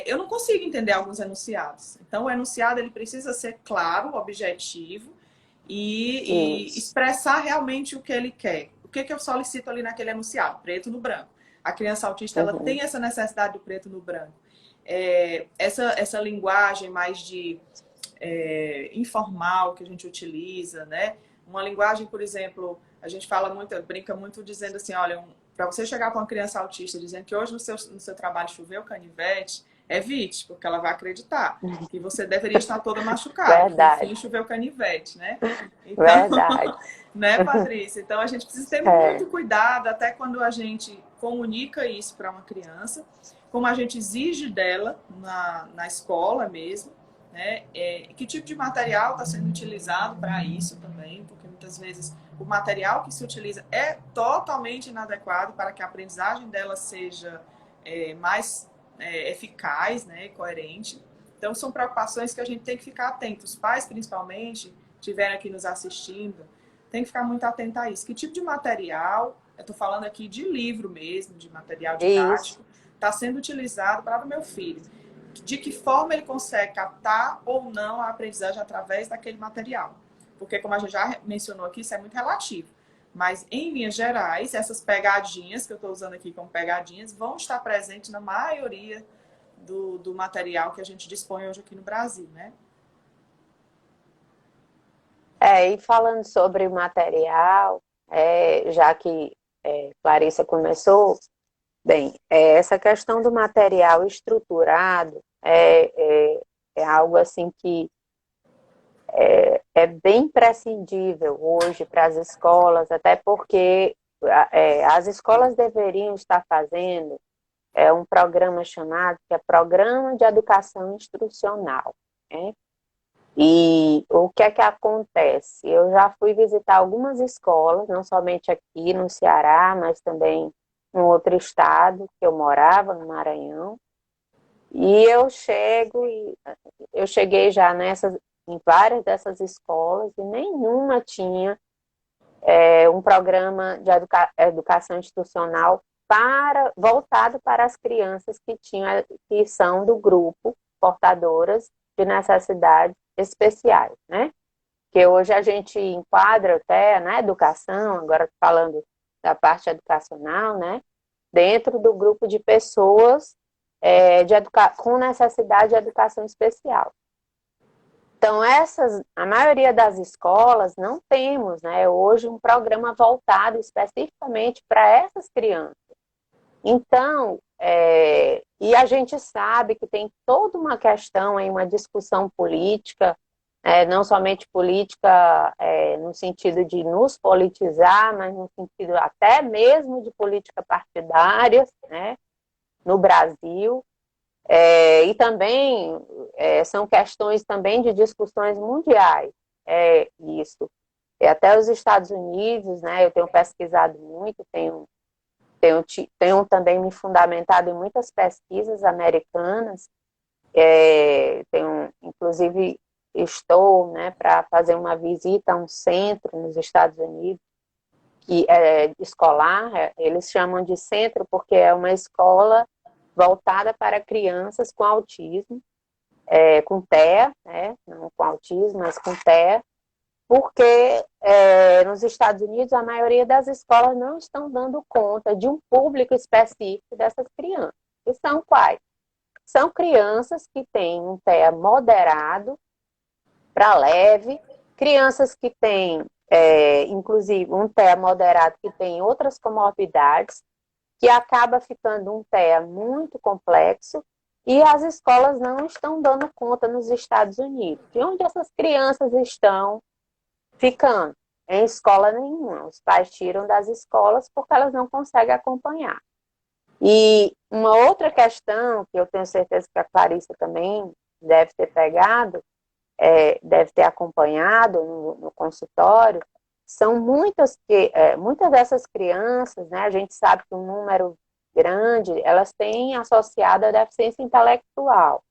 Speaker 2: eu não consigo entender alguns enunciados. Então o enunciado ele precisa ser claro, objetivo e
Speaker 3: Isso.
Speaker 2: expressar realmente o que ele quer. O que eu solicito ali naquele enunciado? Preto no branco. A criança autista ela
Speaker 3: Uhum.
Speaker 2: tem essa necessidade do preto no branco. Essa linguagem mais de informal que a gente utiliza, né? Uma linguagem, por exemplo, a gente fala muito, brinca muito dizendo assim, olha, para você chegar para uma criança autista dizendo que hoje no seu trabalho choveu canivete, evite, porque ela vai acreditar que você deveria estar toda machucada, que
Speaker 3: Verdade,
Speaker 2: enfim choveu canivete, né? Então,
Speaker 3: verdade.
Speaker 2: né, Patrícia? Então a gente precisa ter
Speaker 3: É,
Speaker 2: muito cuidado até quando a gente comunica isso para uma criança, como a gente exige dela na escola mesmo, né? Que tipo de material está sendo utilizado para isso também, porque muitas vezes o material que se utiliza é totalmente inadequado para que a aprendizagem dela seja mais eficaz, né, coerente. Então, são preocupações que a gente tem que ficar atento. Os pais, principalmente, estiverem aqui nos assistindo, tem que ficar muito atento a isso. Que tipo de material, eu estou falando aqui de livro mesmo, de material
Speaker 3: isso.
Speaker 2: didático, está sendo utilizado para o meu filho? De que forma ele consegue captar ou não a aprendizagem através daquele material? Porque, como a gente já mencionou aqui, isso é muito relativo. Mas, em linhas gerais, essas pegadinhas, que eu estou usando aqui como pegadinhas, vão estar presentes na maioria do material que a gente dispõe hoje aqui no Brasil, né?
Speaker 3: E falando sobre o material, já que Clarissa começou, bem, essa questão do material estruturado é algo assim que é bem imprescindível hoje para as escolas, até porque as escolas deveriam estar fazendo um programa chamado que é Programa de Educação Instrucional, né? E o que é que acontece? Eu já fui visitar algumas escolas, não somente aqui no Ceará, mas também em outro estado que eu morava, no Maranhão. E eu cheguei já em várias dessas escolas e nenhuma tinha um programa de educação institucional voltado para as crianças que são do grupo portadoras de necessidades especiais, né? Que hoje a gente enquadra até na educação, agora falando da parte educacional, né? Dentro do grupo de pessoas com necessidade de educação especial. Então, a maioria das escolas não temos, né, hoje um programa voltado especificamente para essas crianças. Então, e a gente sabe que tem toda uma questão em uma discussão política, não somente política no sentido de nos politizar, mas no sentido até mesmo de política partidária, né, no Brasil. E também são questões também de discussões mundiais, isso. E até os Estados Unidos, né, eu tenho pesquisado muito, tenho também me fundamentado em muitas pesquisas americanas, inclusive estou, né, para fazer uma visita a um centro nos Estados Unidos, que é escolar, eles chamam de centro porque é uma escola voltada para crianças com autismo, com TEA, né, não com autismo, mas com TEA, porque nos Estados Unidos a maioria das escolas não estão dando conta de um público específico dessas crianças. E são quais? São crianças que têm um TEA moderado para leve, crianças que têm, inclusive, um TEA moderado que tem outras comorbidades, que acaba ficando um TEA muito complexo, e as escolas não estão dando conta nos Estados Unidos. De onde essas crianças estão ficando? Em escola nenhuma. Os pais tiram das escolas porque elas não conseguem acompanhar. E uma outra questão, que eu tenho certeza que a Clarissa também deve ter pegado, deve ter acompanhado no consultório, são muitas dessas crianças, né, a gente sabe que um número grande, elas têm associada a deficiência intelectual.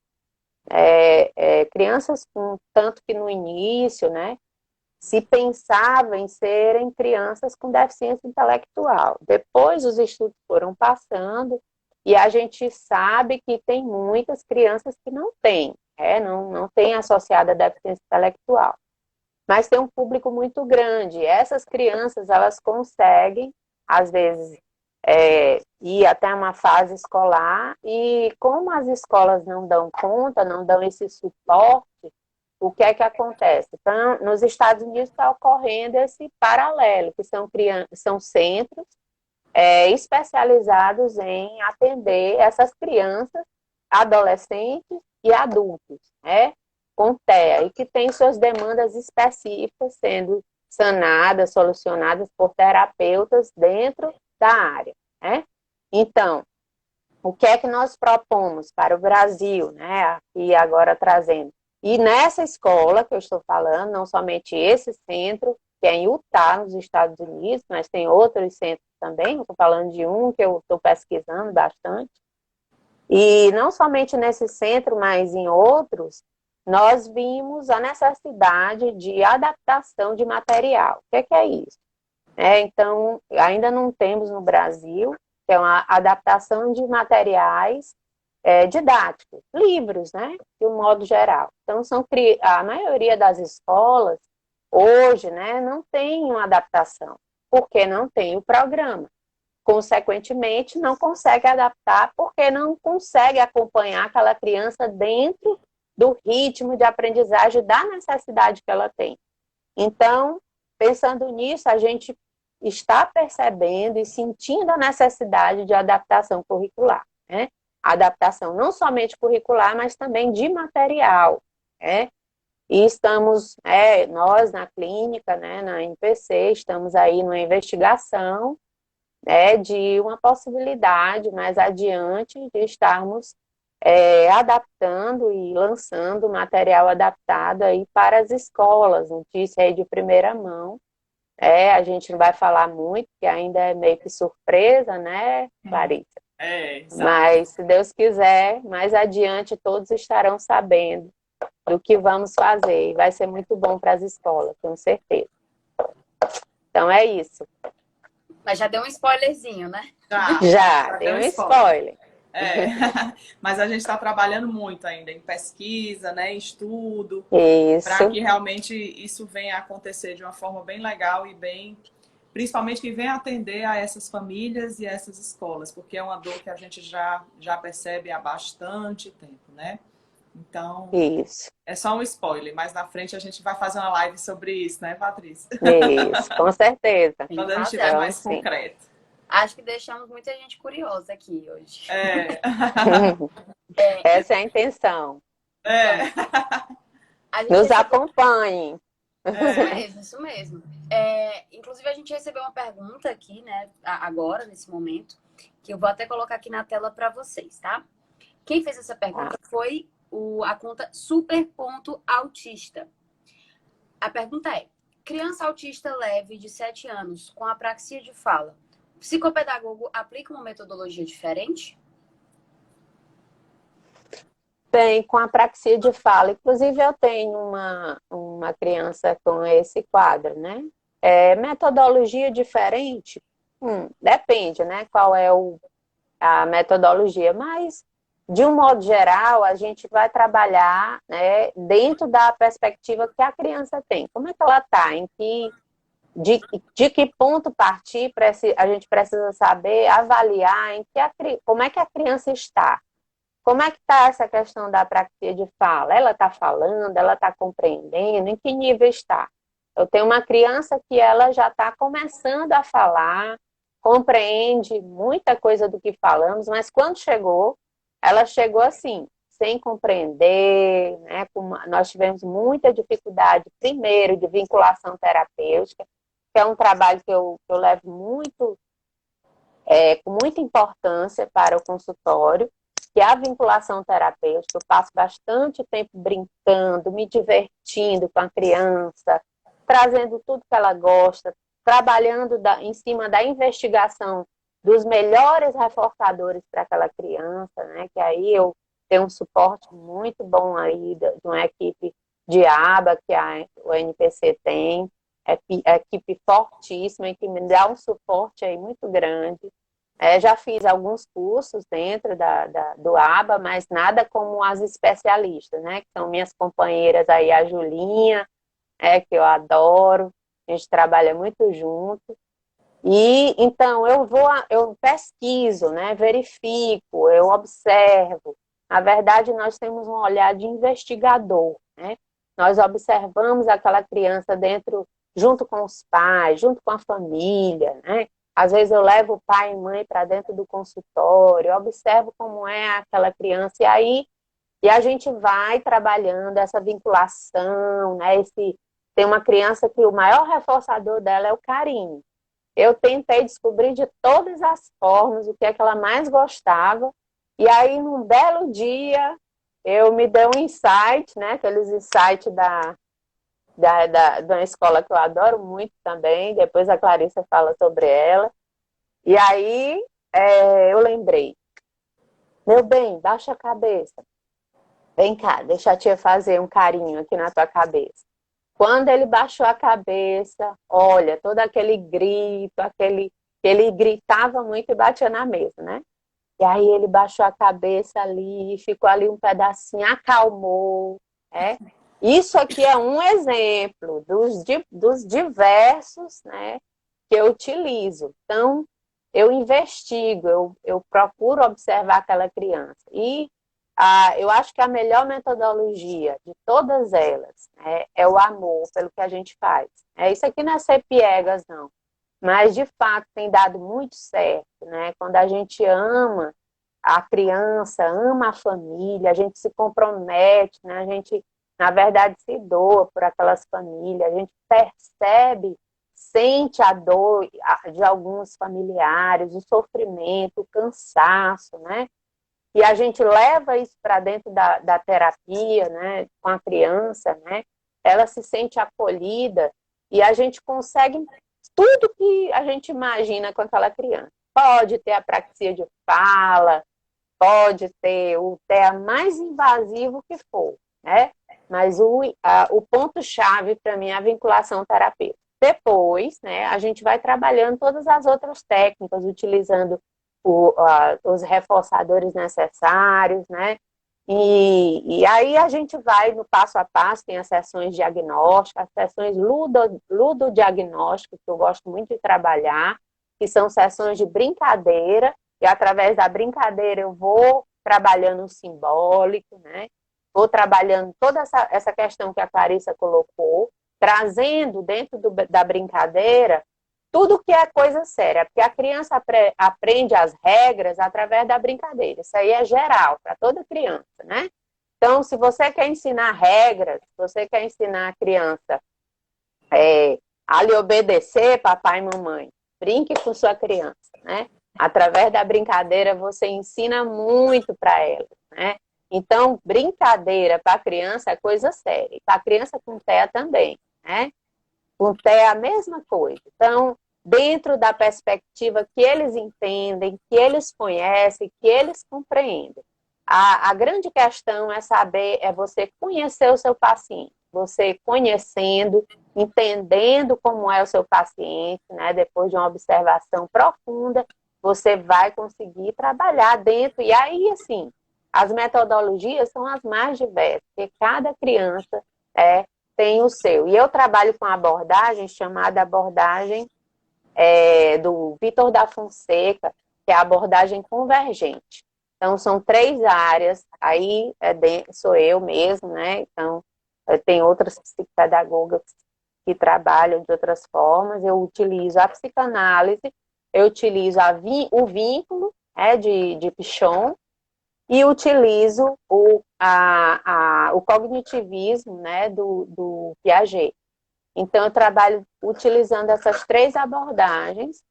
Speaker 3: Crianças tanto que no início, né, se pensava em serem crianças com deficiência intelectual. Depois os estudos foram passando e a gente sabe que tem muitas crianças que não têm, não tem associada a deficiência intelectual. Mas tem um público muito grande. Essas crianças, elas conseguem, às vezes, ir até uma fase escolar e como as escolas não dão conta, não dão esse suporte, o que é que acontece? Então, nos Estados Unidos está ocorrendo esse paralelo, que são centros especializados em atender essas crianças, adolescentes e adultos, né, com TEA, e que têm suas demandas específicas sendo sanadas, solucionadas por terapeutas dentro da área, né? Então, o que é que nós propomos para o Brasil, né, aqui agora trazendo? E nessa escola que eu estou falando, não somente esse centro, que é em Utah, nos Estados Unidos, mas tem outros centros também, eu estou falando de um que eu estou pesquisando bastante, e não somente nesse centro, mas em outros, nós vimos a necessidade de adaptação de material. O que é isso? Então, ainda não temos no Brasil, que é uma adaptação de materiais didáticos, livros, né, de um modo geral. Então, a maioria das escolas, hoje, né, não tem uma adaptação, porque não tem o programa. Consequentemente, não consegue adaptar porque não consegue acompanhar aquela criança dentro do ritmo de aprendizagem, da necessidade que ela tem. Então, pensando nisso, a gente está percebendo e sentindo a necessidade de adaptação curricular, né? Adaptação não somente curricular, mas também de material, né? E estamos, nós na clínica, né, na MPC, estamos aí numa investigação, de uma possibilidade mais adiante de estarmos adaptando e lançando material adaptado aí para as escolas, notícia aí de primeira mão. A gente não vai falar muito, porque ainda é meio que surpresa, né, Clarissa?
Speaker 2: Exato.
Speaker 3: Mas, se Deus quiser, mais adiante todos estarão sabendo do que vamos fazer. E vai ser muito bom para as escolas, tenho certeza. Então, é isso.
Speaker 1: Mas já deu um spoilerzinho, né?
Speaker 3: Já deu um spoiler.
Speaker 2: Mas a gente está trabalhando muito ainda em pesquisa, né, em estudo, para que realmente isso venha a acontecer de uma forma bem legal e principalmente que venha atender a essas famílias e a essas escolas, porque é uma dor que a gente já percebe há bastante tempo, né? Então,
Speaker 3: Isso,
Speaker 2: é só um spoiler, mas na frente a gente vai fazer uma live sobre isso, né, Patrícia?
Speaker 3: isso, com certeza.
Speaker 1: Tem que
Speaker 2: Quando a gente
Speaker 1: fazer.
Speaker 2: estiver
Speaker 3: Então,
Speaker 2: mais
Speaker 3: assim,
Speaker 2: concreto.
Speaker 1: Acho que deixamos muita gente curiosa aqui hoje.
Speaker 2: É.
Speaker 3: essa é a intenção.
Speaker 2: É.
Speaker 1: Então, a gente
Speaker 3: Nos
Speaker 1: recebeu.
Speaker 3: acompanhem.
Speaker 1: Isso
Speaker 2: É.
Speaker 1: mesmo, isso mesmo. Inclusive, a gente recebeu uma pergunta aqui, né, agora, nesse momento, que eu vou até colocar aqui na tela para vocês, tá? Quem fez essa pergunta foi a conta Super.autista. A pergunta é: criança autista leve de 7 anos com apraxia de fala, o psicopedagogo aplica uma metodologia diferente?
Speaker 3: Tem com apraxia de fala. Inclusive, eu tenho uma criança com esse quadro, né? Metodologia diferente? Depende, né? Qual é a metodologia, mas, de um modo geral, a gente vai trabalhar, né, dentro da perspectiva que a criança tem. Como é que ela está? De que ponto partir? A gente precisa saber, avaliar como é que a criança está. Como é que está essa questão da apraxia de fala? Ela está falando, ela está compreendendo, em que nível está? Eu tenho uma criança que ela já está começando a falar, compreende muita coisa do que falamos, mas quando chegou, ela chegou assim, sem compreender, né? Nós tivemos muita dificuldade, primeiro, de vinculação terapêutica, que é um trabalho que eu levo com muita importância para o consultório, que é a vinculação terapêutica. Eu passo bastante tempo brincando, me divertindo com a criança, trazendo tudo que ela gosta, trabalhando em cima da investigação dos melhores reforçadores para aquela criança, né? Que aí eu tenho um suporte muito bom aí de uma equipe de aba que o NPC tem, equipe fortíssima, que me dá um suporte aí muito grande. Já fiz alguns cursos dentro do ABA, mas nada como as especialistas, né? Que são minhas companheiras aí, a Julinha, que eu adoro, a gente trabalha muito junto. E então eu pesquiso, né? Verifico, eu observo. Na verdade, nós temos um olhar de investigador, né? Nós observamos aquela criança junto com os pais, junto com a família, né? Às vezes eu levo o pai e mãe para dentro do consultório, observo como é aquela criança, e a gente vai trabalhando essa vinculação, né? Tem uma criança que o maior reforçador dela é o carinho. Eu tentei descobrir de todas as formas o que é que ela mais gostava, e aí, num belo dia, eu me dei um insight, né? Aqueles insights da escola que eu adoro muito também, depois a Clarissa fala sobre ela. E aí eu lembrei, meu bem, baixa a cabeça. Vem cá, deixa a tia fazer um carinho aqui na tua cabeça. Quando ele baixou a cabeça, olha, todo aquele grito, ele gritava muito e batia na mesa, né? E aí ele baixou a cabeça ali, ficou ali um pedacinho, acalmou, né? Isso aqui é um exemplo dos diversos, né, que eu utilizo. Então, eu investigo, eu procuro observar aquela criança. E eu acho que a melhor metodologia de todas elas, né, é o amor pelo que a gente faz. Isso aqui não é ser piegas, não. Mas, de fato, tem dado muito certo, né? Quando a gente ama a criança, ama a família, a gente se compromete, né? A gente, na verdade, se doa por aquelas famílias, a gente percebe, sente a dor de alguns familiares, o sofrimento, o cansaço, né? E a gente leva isso para dentro da terapia, né? Com a criança, né? Ela se sente acolhida e a gente consegue tudo que a gente imagina com aquela criança. Pode ter apraxia de fala, pode ter o TEA mais invasivo que for, né? Mas o ponto-chave para mim é a vinculação terapêutica. Depois, né, a gente vai trabalhando todas as outras técnicas, utilizando os reforçadores necessários, né? E aí a gente vai no passo a passo, tem as sessões diagnósticas, as sessões ludodiagnósticas, que eu gosto muito de trabalhar, que são sessões de brincadeira, e através da brincadeira eu vou trabalhando o simbólico, né? vou trabalhando toda essa questão que a Clarissa colocou, trazendo dentro da brincadeira tudo que é coisa séria, porque a criança aprende as regras através da brincadeira. Isso aí é geral, para toda criança, né? Então, se você quer ensinar regras, se você quer ensinar a criança a lhe obedecer, papai e mamãe, brinque com sua criança, né? Através da brincadeira, você ensina muito para ela, né? Então, brincadeira para a criança é coisa séria. E para a criança com TEA também, né? Com TEA é a mesma coisa. Então, dentro da perspectiva que eles entendem, que eles conhecem, que eles compreendem. A grande questão é saber, é você conhecer o seu paciente. Você conhecendo, entendendo como é o seu paciente, né? Depois de uma observação profunda, você vai conseguir trabalhar dentro. E aí, assim, as metodologias são as mais diversas, porque cada criança tem o seu. E eu trabalho com a abordagem chamada abordagem do Vitor da Fonseca, que é a abordagem convergente. Então, são 3 áreas, aí sou eu mesmo, né? Então, tem outras psicopedagogas que trabalham de outras formas. Eu utilizo a psicanálise, eu utilizo o vínculo de Pichon e utilizo o cognitivismo, né, do Piaget. Então, eu trabalho utilizando essas 3 abordagens,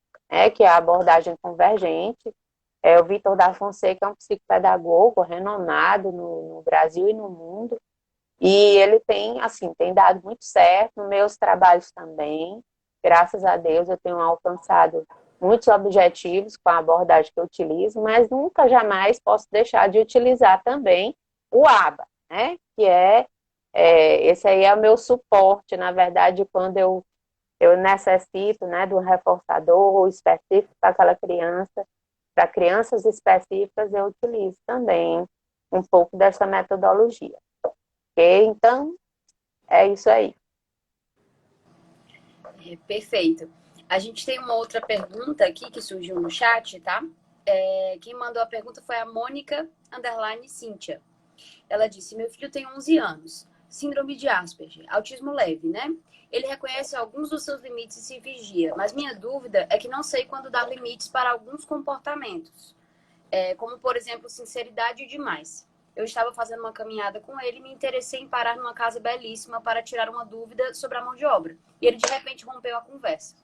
Speaker 3: que é a abordagem convergente. O Vitor da Fonseca é um psicopedagogo renomado no Brasil e no mundo. E ele tem dado muito certo nos meus trabalhos também. Graças a Deus, eu tenho alcançado muitos objetivos com a abordagem que eu utilizo, mas nunca, jamais posso deixar de utilizar também o ABA, né? Que esse aí é o meu suporte, na verdade, quando eu necessito, né, de um reforçador específico para aquela criança. Para crianças específicas, eu utilizo também um pouco dessa metodologia. Ok? Então, é isso aí.
Speaker 1: Perfeito. A gente tem uma outra pergunta aqui que surgiu no chat, tá? Quem mandou a pergunta foi a Mônica _Cíntia. Ela disse: meu filho tem 11 anos, síndrome de Asperger, autismo leve, né? Ele reconhece alguns dos seus limites e se vigia, mas minha dúvida é que não sei quando dar limites para alguns comportamentos, como, por exemplo, sinceridade demais. Eu estava fazendo uma caminhada com ele e me interessei em parar numa casa belíssima para tirar uma dúvida sobre a mão de obra. E ele, de repente, rompeu a conversa.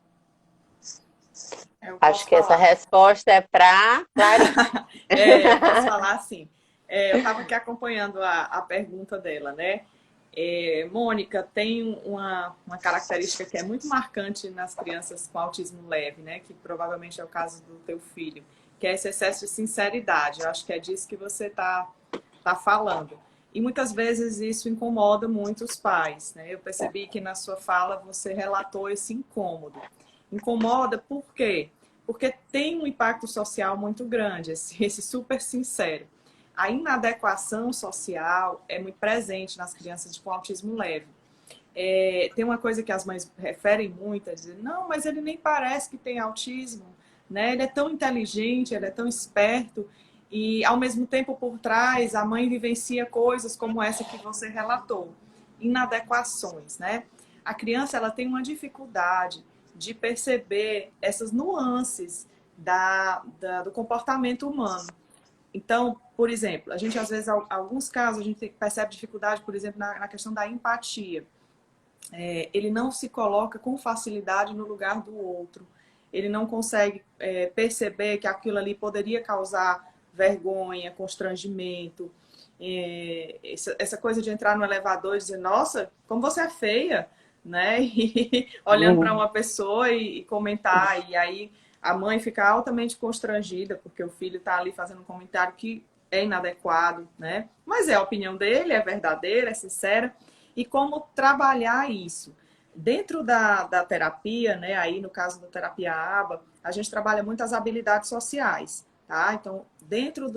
Speaker 3: Acho que essa resposta é para Clarissa.
Speaker 2: Eu posso falar assim. Eu estava aqui acompanhando a pergunta dela, né? Mônica, tem uma característica que é muito marcante nas crianças com autismo leve, né? Que provavelmente é o caso do teu filho, que é esse excesso de sinceridade. Eu acho que é disso que você tá falando. E muitas vezes isso incomoda muito os pais, né? Eu percebi que na sua fala você relatou esse incômodo. Incomoda por quê? Porque tem um impacto social muito grande, esse super sincero. A inadequação social é muito presente nas crianças com autismo leve. Tem uma coisa que as mães referem muito, é dizer, não, mas ele nem parece que tem autismo, né? Ele é tão inteligente, ele é tão esperto, e ao mesmo tempo por trás a mãe vivencia coisas como essa que você relatou, inadequações, né? A criança ela tem uma dificuldade de perceber essas nuances do comportamento humano. Então, por exemplo, a gente às vezes, em alguns casos, a gente percebe dificuldade, por exemplo, na questão da empatia. Ele não se coloca com facilidade no lugar do outro. Ele não consegue perceber que aquilo ali poderia causar vergonha, constrangimento. Essa coisa de entrar no elevador e dizer, nossa, como você é feia, né? E olhando para uma pessoa e comentar, e aí a mãe fica altamente constrangida porque o filho está ali fazendo um comentário que é inadequado, né? Mas é a opinião dele, é verdadeira, é sincera. E como trabalhar isso? Dentro da terapia, né? Aí no caso da terapia ABA, a gente trabalha muito as habilidades sociais, tá? Então, dentro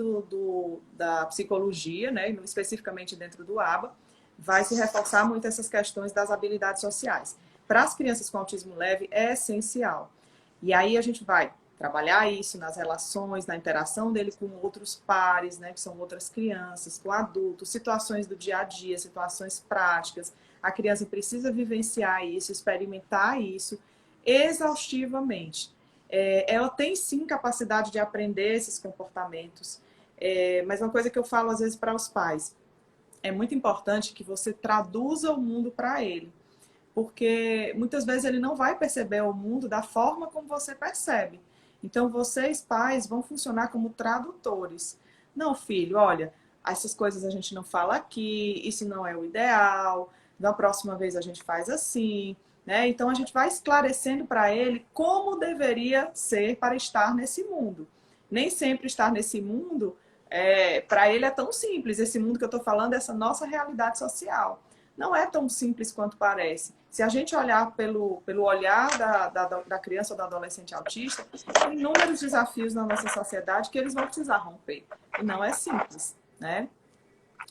Speaker 2: da psicologia, né? Especificamente dentro do ABA, vai se reforçar muito essas questões das habilidades sociais. Para as crianças com autismo leve, é essencial. E aí a gente vai Trabalhar isso nas relações, na interação dele com outros pares, né, que são outras crianças, com adultos, situações do dia a dia, situações práticas. A criança precisa vivenciar isso, experimentar isso exaustivamente. Ela tem sim capacidade de aprender esses comportamentos, mas uma coisa que eu falo às vezes para os pais, é muito importante que você traduza o mundo para ele, porque muitas vezes ele não vai perceber o mundo da forma como você percebe. Então, vocês, pais, vão funcionar como tradutores. Não, filho, olha, essas coisas a gente não fala aqui, isso não é o ideal, da próxima vez a gente faz assim, né? Então, a gente vai esclarecendo para ele como deveria ser para estar nesse mundo. Nem sempre estar nesse mundo, para ele é tão simples. Esse mundo que eu estou falando, essa nossa realidade social. Não é tão simples quanto parece. Se a gente olhar pelo olhar da criança ou do adolescente autista, tem inúmeros desafios na nossa sociedade que eles vão precisar romper. E não é simples, né?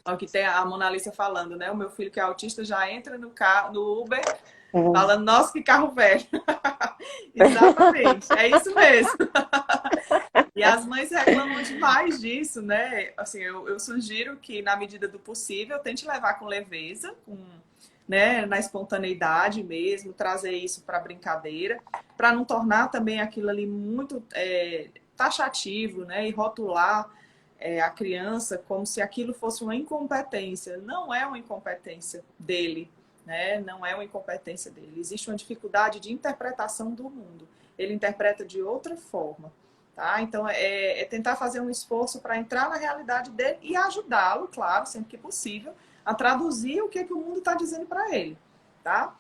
Speaker 2: Olha o que tem a Mona Lisa falando, né? O meu filho que é autista já entra no Uber falando, nossa, que carro velho. Exatamente, é isso mesmo. E as mães reclamam demais disso, né? Assim, eu sugiro que, na medida do possível, tente levar com leveza, né, na espontaneidade mesmo, trazer isso para brincadeira, para não tornar também aquilo ali muito taxativo, né? E rotular a criança como se aquilo fosse uma incompetência. Não é uma incompetência dele, né? Não é uma incompetência dele. Existe uma dificuldade de interpretação do mundo. Ele interpreta de outra forma. Tá? Então, é tentar fazer um esforço para entrar na realidade dele e ajudá-lo, claro, sempre que possível, a traduzir o que o mundo está dizendo para ele. Tá?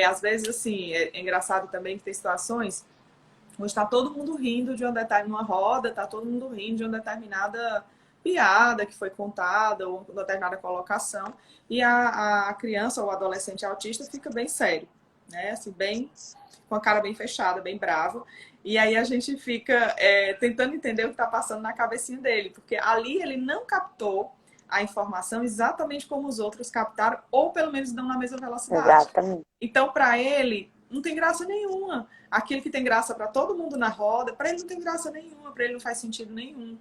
Speaker 2: Às vezes, assim, é engraçado também que tem situações onde está todo mundo rindo de numa roda, está todo mundo rindo de uma determinada piada que foi contada ou uma determinada colocação, e a criança ou o adolescente autista fica bem sério, né? Assim, bem, com a cara bem fechada, bem bravo. E aí a gente fica tentando entender o que está passando na cabecinha dele, porque ali ele não captou a informação exatamente como os outros captaram, ou pelo menos não na mesma velocidade.
Speaker 3: Exatamente.
Speaker 2: Então, para ele, não tem graça nenhuma. Aquilo que tem graça para todo mundo na roda, para ele não tem graça nenhuma, para ele não faz sentido nenhum.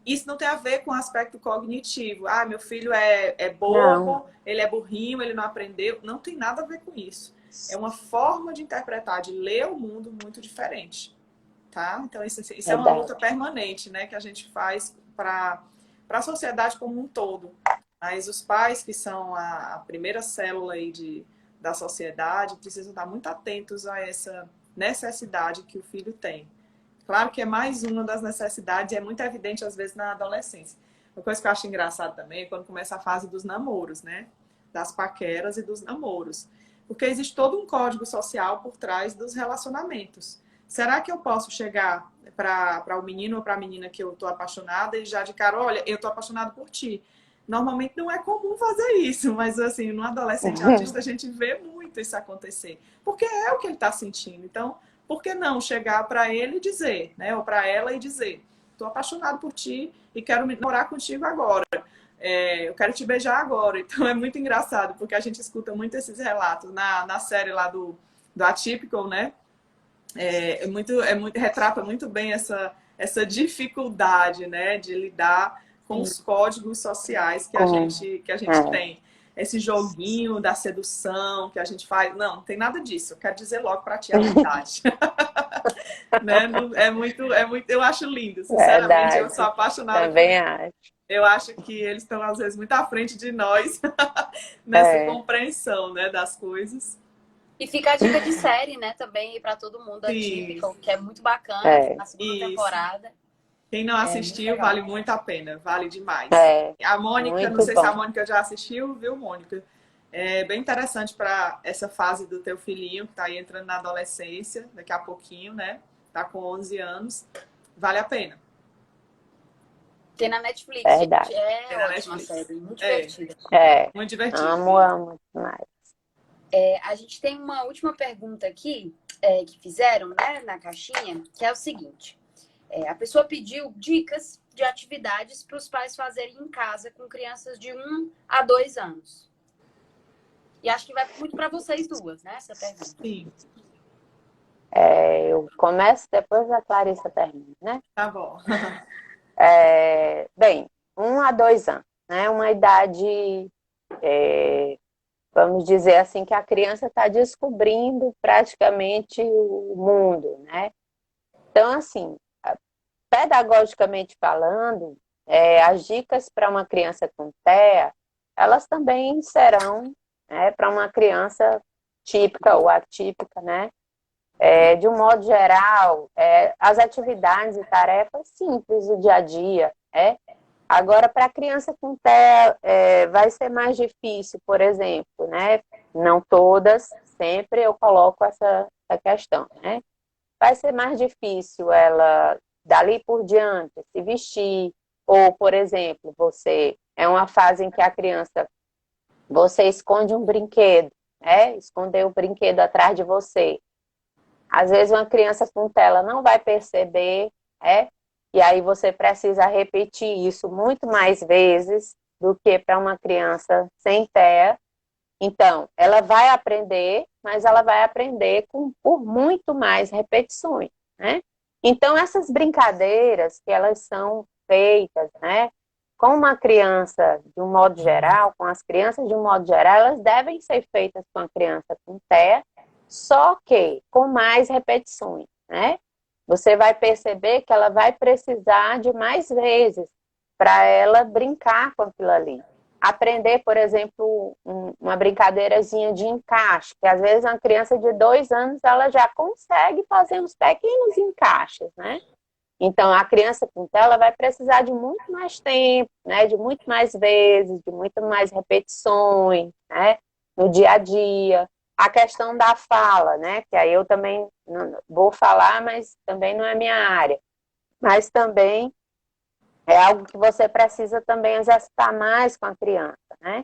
Speaker 2: Isso não tem a ver com o aspecto cognitivo. Ah, meu filho é bobo, não. Ele é burrinho, ele não aprendeu. Não tem nada a ver com isso. É uma forma de interpretar, de ler o mundo muito diferente. Tá? Então, isso é uma luta permanente, né, que a gente faz para a sociedade como um todo. Mas os pais, que são a primeira célula aí da sociedade, precisam estar muito atentos a essa necessidade que o filho tem. Claro que é mais uma das necessidades, é muito evidente às vezes na adolescência. Uma coisa que eu acho engraçado também é quando começa a fase dos namoros, né? Das paqueras e dos namoros. Porque existe todo um código social por trás dos relacionamentos. Será que eu posso chegar para o menino ou para a menina que eu estou apaixonada e já de cara, olha, eu estou apaixonado por ti? Normalmente não é comum fazer isso, mas assim, no adolescente autista a gente vê muito isso acontecer. Porque é o que ele está sentindo. Então, por que não chegar para ele e dizer, né? Ou para ela e dizer, estou apaixonado por ti e quero morar contigo agora. Eu quero te beijar agora. Então é muito engraçado, porque a gente escuta muito esses relatos na série lá do Atypical, né? Retrata muito bem essa dificuldade, né, de lidar com os códigos sociais que a gente tem. Esse joguinho da sedução que a gente faz. Não tem nada disso. Eu quero dizer logo para ti a verdade. Né? Eu acho lindo, sinceramente. Verdade. Eu sou apaixonada.
Speaker 3: Também acho.
Speaker 2: Eu acho que eles estão, às vezes, muito à frente de nós nessa compreensão, né, das coisas.
Speaker 1: E fica a dica de série, né, também, para todo mundo, Atypical, que é muito bacana, na segunda temporada.
Speaker 2: Quem não assistiu, vale muito a pena, vale demais. A Mônica, não sei se a Mônica já assistiu, viu, Mônica? É bem interessante para essa fase do teu filhinho, que está aí entrando na adolescência, daqui a pouquinho, né? Tá com 11 anos. Vale a pena.
Speaker 1: Tem na Netflix,
Speaker 3: Verdade.
Speaker 1: gente. É ótima série, muito divertida.
Speaker 2: Muito divertida.
Speaker 3: Amo demais.
Speaker 1: A gente tem uma última pergunta aqui, que fizeram, né, na caixinha, que é o seguinte. A pessoa pediu dicas de atividades para os pais fazerem em casa com crianças de 1 a 2 anos. E acho que vai muito para vocês duas, né, essa pergunta.
Speaker 2: Sim.
Speaker 3: Eu começo depois a Clarissa termina, né?
Speaker 2: Tá bom.
Speaker 3: Bem, 1 a 2 anos, né? Uma idade, é, vamos dizer assim, que a criança está descobrindo praticamente o mundo, né? Então, assim, pedagogicamente falando, as dicas para uma criança com TEA, elas também serão, né, para uma criança típica ou atípica, né? De um modo geral, as atividades e tarefas simples do dia a dia, Agora, para a criança com TEA, vai ser mais difícil, por exemplo, né? Não todas, sempre eu coloco essa questão, né? Vai ser mais difícil ela, dali por diante, se vestir, ou, por exemplo, é uma fase em que a criança, você esconde um brinquedo, esconder o brinquedo atrás de você. Às vezes uma criança com tela não vai perceber, e aí você precisa repetir isso muito mais vezes do que para uma criança sem TEA. Então, ela vai aprender, mas ela vai aprender por muito mais repetições, né? Então, essas brincadeiras que elas são feitas, né? Com uma criança, de um modo geral, com as crianças de um modo geral, elas devem ser feitas com a criança com TEA, só que com mais repetições, né? Você vai perceber que ela vai precisar de mais vezes para ela brincar com aquilo ali. Aprender, por exemplo, uma brincadeirazinha de encaixe, que às vezes uma criança de 2 anos ela já consegue fazer uns pequenos encaixes, né? Então, a criança com tela vai precisar de muito mais tempo, né? De muito mais vezes, de muito mais repetições, né? No dia a dia. A questão da fala, né? Que aí eu também não vou falar, mas também não é minha área. Mas também é algo que você precisa também exercitar mais com a criança, né?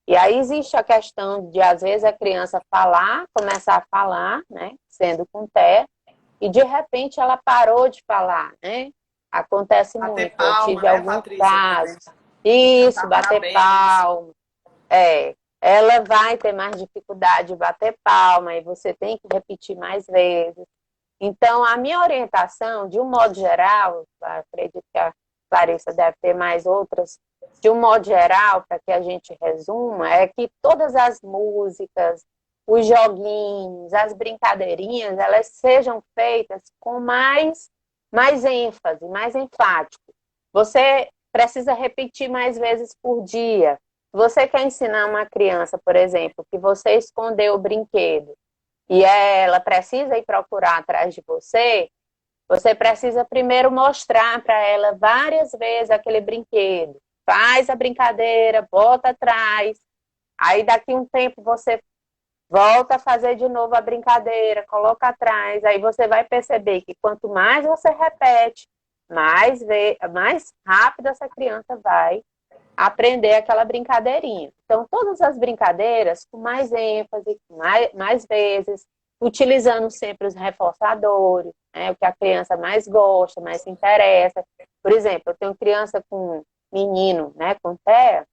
Speaker 3: E aí existe a questão de, às vezes, a criança começar a falar, né? Sendo com TEA, e de repente ela parou de falar, né? Acontece
Speaker 2: Bater
Speaker 3: muito. Eu
Speaker 2: palma,
Speaker 3: tive
Speaker 2: né,
Speaker 3: alguns
Speaker 2: Patrícia, também.
Speaker 3: casos. Isso,
Speaker 2: Cantar
Speaker 3: bater
Speaker 2: parabéns.
Speaker 3: palma. Ela vai ter mais dificuldade de bater palma e você tem que repetir mais vezes. Então, a minha orientação, de um modo geral, acredito que a Clarissa deve ter mais outras, de um modo geral, para que a gente resuma, é que todas as músicas, os joguinhos, as brincadeirinhas, elas sejam feitas com mais ênfase, mais enfático. Você precisa repetir mais vezes por dia. Se você quer ensinar uma criança, por exemplo, que você escondeu o brinquedo, e ela precisa ir procurar atrás de você, você precisa primeiro mostrar para ela várias vezes aquele brinquedo. Faz a brincadeira, bota atrás. Aí daqui um tempo você volta a fazer de novo a brincadeira, coloca atrás. Aí você vai perceber que quanto mais você repete, mais rápido essa criança vai aprender aquela brincadeirinha. Então, todas as brincadeiras com mais ênfase, com mais vezes, utilizando sempre os reforçadores, né, o que a criança mais gosta, mais se interessa. Por exemplo, eu tenho criança com menino, né, com TEA,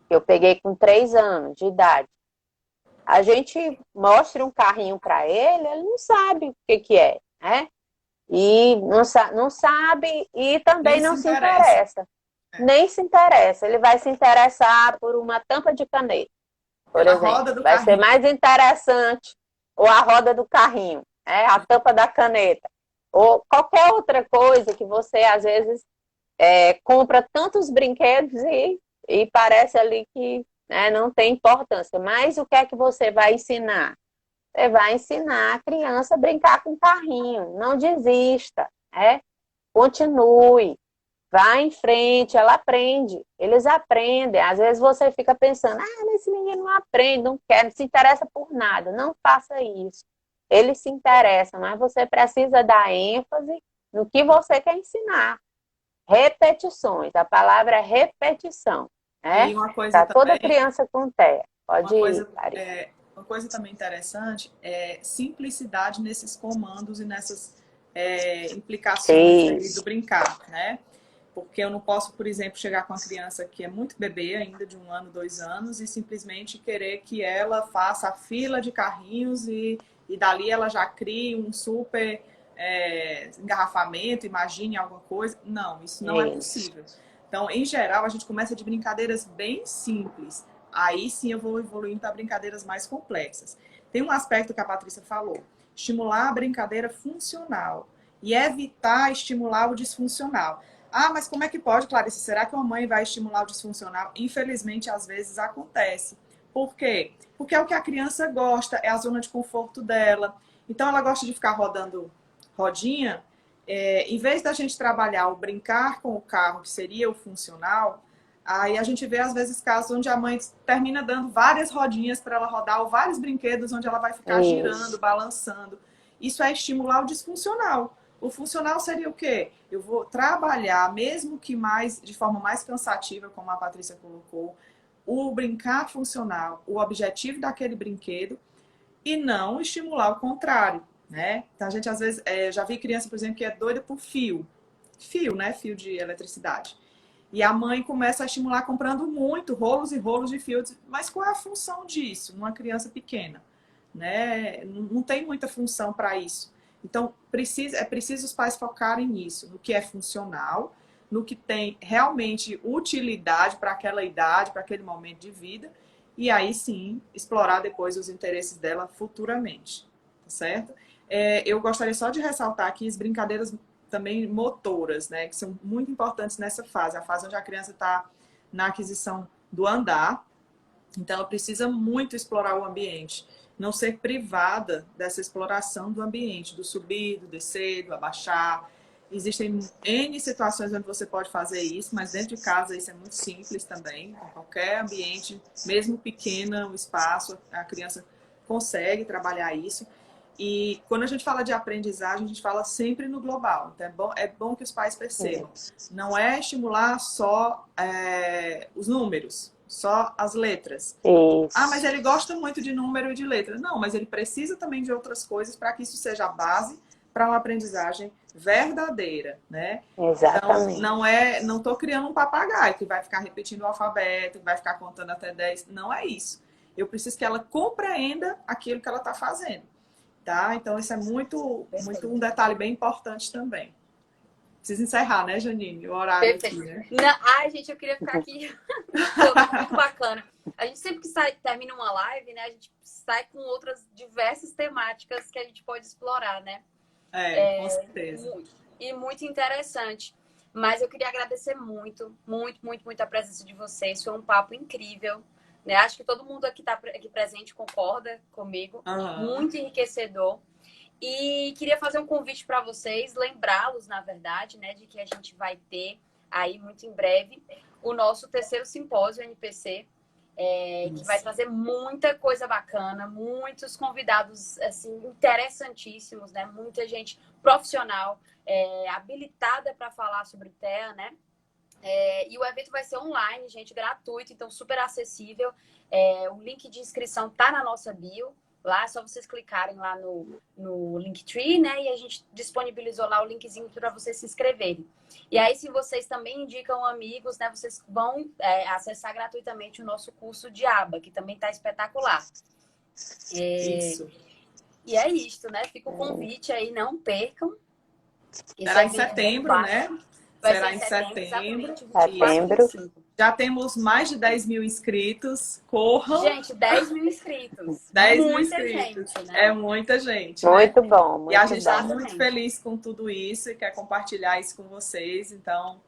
Speaker 3: que eu peguei com 3 anos de idade. A gente mostra um carrinho para ele não sabe o que é, né? E não sabe e também
Speaker 2: Nem
Speaker 3: não
Speaker 2: se
Speaker 3: se
Speaker 2: interessa.
Speaker 3: interessa. Nem se interessa. Ele vai se interessar por uma tampa de caneta, por
Speaker 2: Pela
Speaker 3: exemplo.
Speaker 2: roda do
Speaker 3: Vai ser
Speaker 2: carrinho.
Speaker 3: mais interessante, ou a roda do carrinho, a tampa da caneta, ou qualquer outra coisa que você, às vezes, compra tantos brinquedos e parece ali que, né, não tem importância. Mas o que é que você vai ensinar? Você vai ensinar a criança a brincar com carrinho. Não desista, continue. Vá em frente, ela aprende. Eles aprendem. Às vezes você fica pensando, mas esse menino não aprende, não quer, não se interessa por nada. Não faça isso. Ele se interessa, mas você precisa dar ênfase no que você quer ensinar. Repetições. A palavra é repetição, né?
Speaker 2: E uma coisa
Speaker 3: Para toda
Speaker 2: também,
Speaker 3: criança com TEA. Pode
Speaker 2: uma
Speaker 3: ir,
Speaker 2: coisa,
Speaker 3: Ari.
Speaker 2: uma coisa também interessante é simplicidade nesses comandos e nessas implicações aí do
Speaker 3: Isso.
Speaker 2: brincar, né? Porque eu não posso, por exemplo, chegar com uma criança que é muito bebê ainda, de 1 ano, 2 anos, e simplesmente querer que ela faça a fila de carrinhos e e dali ela já cria um super engarrafamento, imagine alguma coisa. Não, isso não é possível. Então, em geral, a gente começa de brincadeiras bem simples. Aí sim eu vou evoluindo para brincadeiras mais complexas. Tem um aspecto que a Patrícia falou: estimular a brincadeira funcional e evitar estimular o disfuncional. Ah, mas como é que pode, Clarice? Será que uma mãe vai estimular o disfuncional? Infelizmente, às vezes acontece. Por quê? Porque é o que a criança gosta, é a zona de conforto dela. Então, ela gosta de ficar rodando rodinha. Em vez da gente trabalhar o brincar com o carro, que seria o funcional, aí a gente vê, às vezes, casos onde a mãe termina dando várias rodinhas para ela rodar, ou vários brinquedos onde ela vai ficar girando, balançando. Isso é estimular o disfuncional. O funcional seria o quê? Eu vou trabalhar, mesmo que de forma mais cansativa, como a Patrícia colocou, o brincar funcional, o objetivo daquele brinquedo, e não estimular o contrário, né? Então, a gente, às vezes, já vi criança, por exemplo, que é doida por fio, né? Fio de eletricidade. E a mãe começa a estimular comprando muito, rolos e rolos de fio. Mas qual é a função disso numa criança pequena? Né? Não tem muita função para isso. Então, é preciso os pais focarem nisso, no que é funcional, no que tem realmente utilidade para aquela idade, para aquele momento de vida, e aí sim, explorar depois os interesses dela futuramente, tá certo? Eu gostaria só de ressaltar aqui as brincadeiras também motoras, né, que são muito importantes nessa fase, a fase onde a criança está na aquisição do andar, então ela precisa muito explorar o ambiente, não ser privada dessa exploração do ambiente, do subir, do descer, do abaixar. Existem N situações onde você pode fazer isso, mas dentro de casa isso é muito simples também. Em qualquer ambiente, mesmo pequeno o espaço, a criança consegue trabalhar isso. E quando a gente fala de aprendizagem, a gente fala sempre no global. Então é bom que os pais percebam. Não é estimular só os números, só as letras.
Speaker 3: Isso.
Speaker 2: Ah, mas ele gosta muito de número e de letra. Não, mas ele precisa também de outras coisas para que isso seja a base para uma aprendizagem verdadeira, né?
Speaker 3: Exatamente.
Speaker 2: Então, não estou criando um papagaio que vai ficar repetindo o alfabeto, que vai ficar contando até 10. Não é isso. Eu preciso que ela compreenda aquilo que ela está fazendo, tá? Então, isso é muito um detalhe bem importante também. Preciso encerrar, né, Janine? O horário aqui, né?
Speaker 1: Ai, gente, eu queria ficar aqui. Muito bacana. A gente sempre que termina uma live, né? A gente sai com outras diversas temáticas que a gente pode explorar, né?
Speaker 2: Com certeza.
Speaker 1: E muito interessante. Mas eu queria agradecer muito a presença de vocês. Foi um papo incrível, né? Acho que todo mundo aqui presente concorda comigo. Muito enriquecedor. E queria fazer um convite para vocês, lembrá-los, na verdade, né, de que a gente vai ter aí muito em breve o nosso terceiro simpósio NPC, que vai trazer muita coisa bacana, muitos convidados assim interessantíssimos, né, muita gente profissional, habilitada para falar sobre TEA, né? E o evento vai ser online, gente, gratuito, então super acessível. O link de inscrição tá na nossa bio. Lá é só vocês clicarem lá no Linktree, né? E a gente disponibilizou lá o linkzinho para vocês se inscreverem. E aí, se vocês também indicam amigos, né? Vocês vão acessar gratuitamente o nosso curso de aba, que também está espetacular.
Speaker 2: Isso.
Speaker 1: E é isto, né? Fica o convite aí, não percam.
Speaker 2: Será em setembro, né? Será em setembro. Já temos mais de 10 mil inscritos. Corram.
Speaker 1: Gente, 10 mil inscritos.
Speaker 2: 10 mil
Speaker 1: muita
Speaker 2: inscritos.
Speaker 1: Gente, né?
Speaker 2: É muita gente.
Speaker 3: Muito
Speaker 2: né?
Speaker 3: bom. Muito
Speaker 2: e a gente está
Speaker 3: bom.
Speaker 2: muito feliz com tudo isso e quer compartilhar isso com vocês. Então,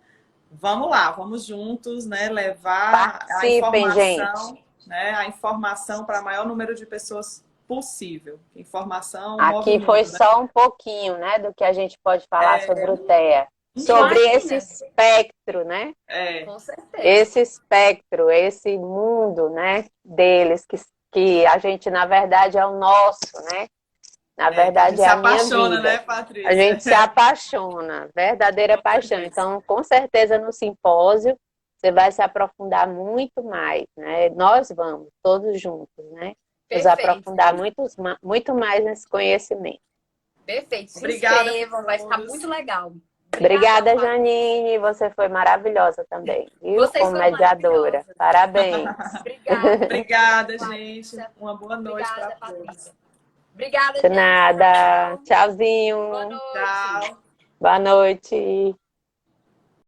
Speaker 2: vamos lá, vamos juntos, né? Levar a informação, né? A informação para o maior número de pessoas possível. Informação.
Speaker 3: Aqui foi só um pouquinho, né? Do que a gente pode falar sobre o TEA. Sobre esse espectro, né?
Speaker 1: Com certeza.
Speaker 3: Esse espectro, esse mundo, né, deles, que a gente, na verdade, é o nosso, né? Na verdade, é a minha vida.
Speaker 2: Se apaixona, né, Patrícia?
Speaker 3: A gente se apaixona, verdadeira paixão. Então, com certeza, no simpósio, você vai se aprofundar muito mais, né? Nós vamos, todos juntos, né? Nos aprofundar muito mais nesse conhecimento.
Speaker 1: Perfeito. Se inscrevam, vai ficar muito legal.
Speaker 3: Obrigada, Janine. Você foi maravilhosa também, viu? Como mediadora. Parabéns.
Speaker 1: Obrigada.
Speaker 2: Obrigada, gente. Uma boa noite para todos.
Speaker 1: Obrigada,
Speaker 3: De
Speaker 1: gente.
Speaker 3: nada.
Speaker 1: Boa
Speaker 3: Tchauzinho.
Speaker 1: noite.
Speaker 2: Tchau.
Speaker 3: Boa noite.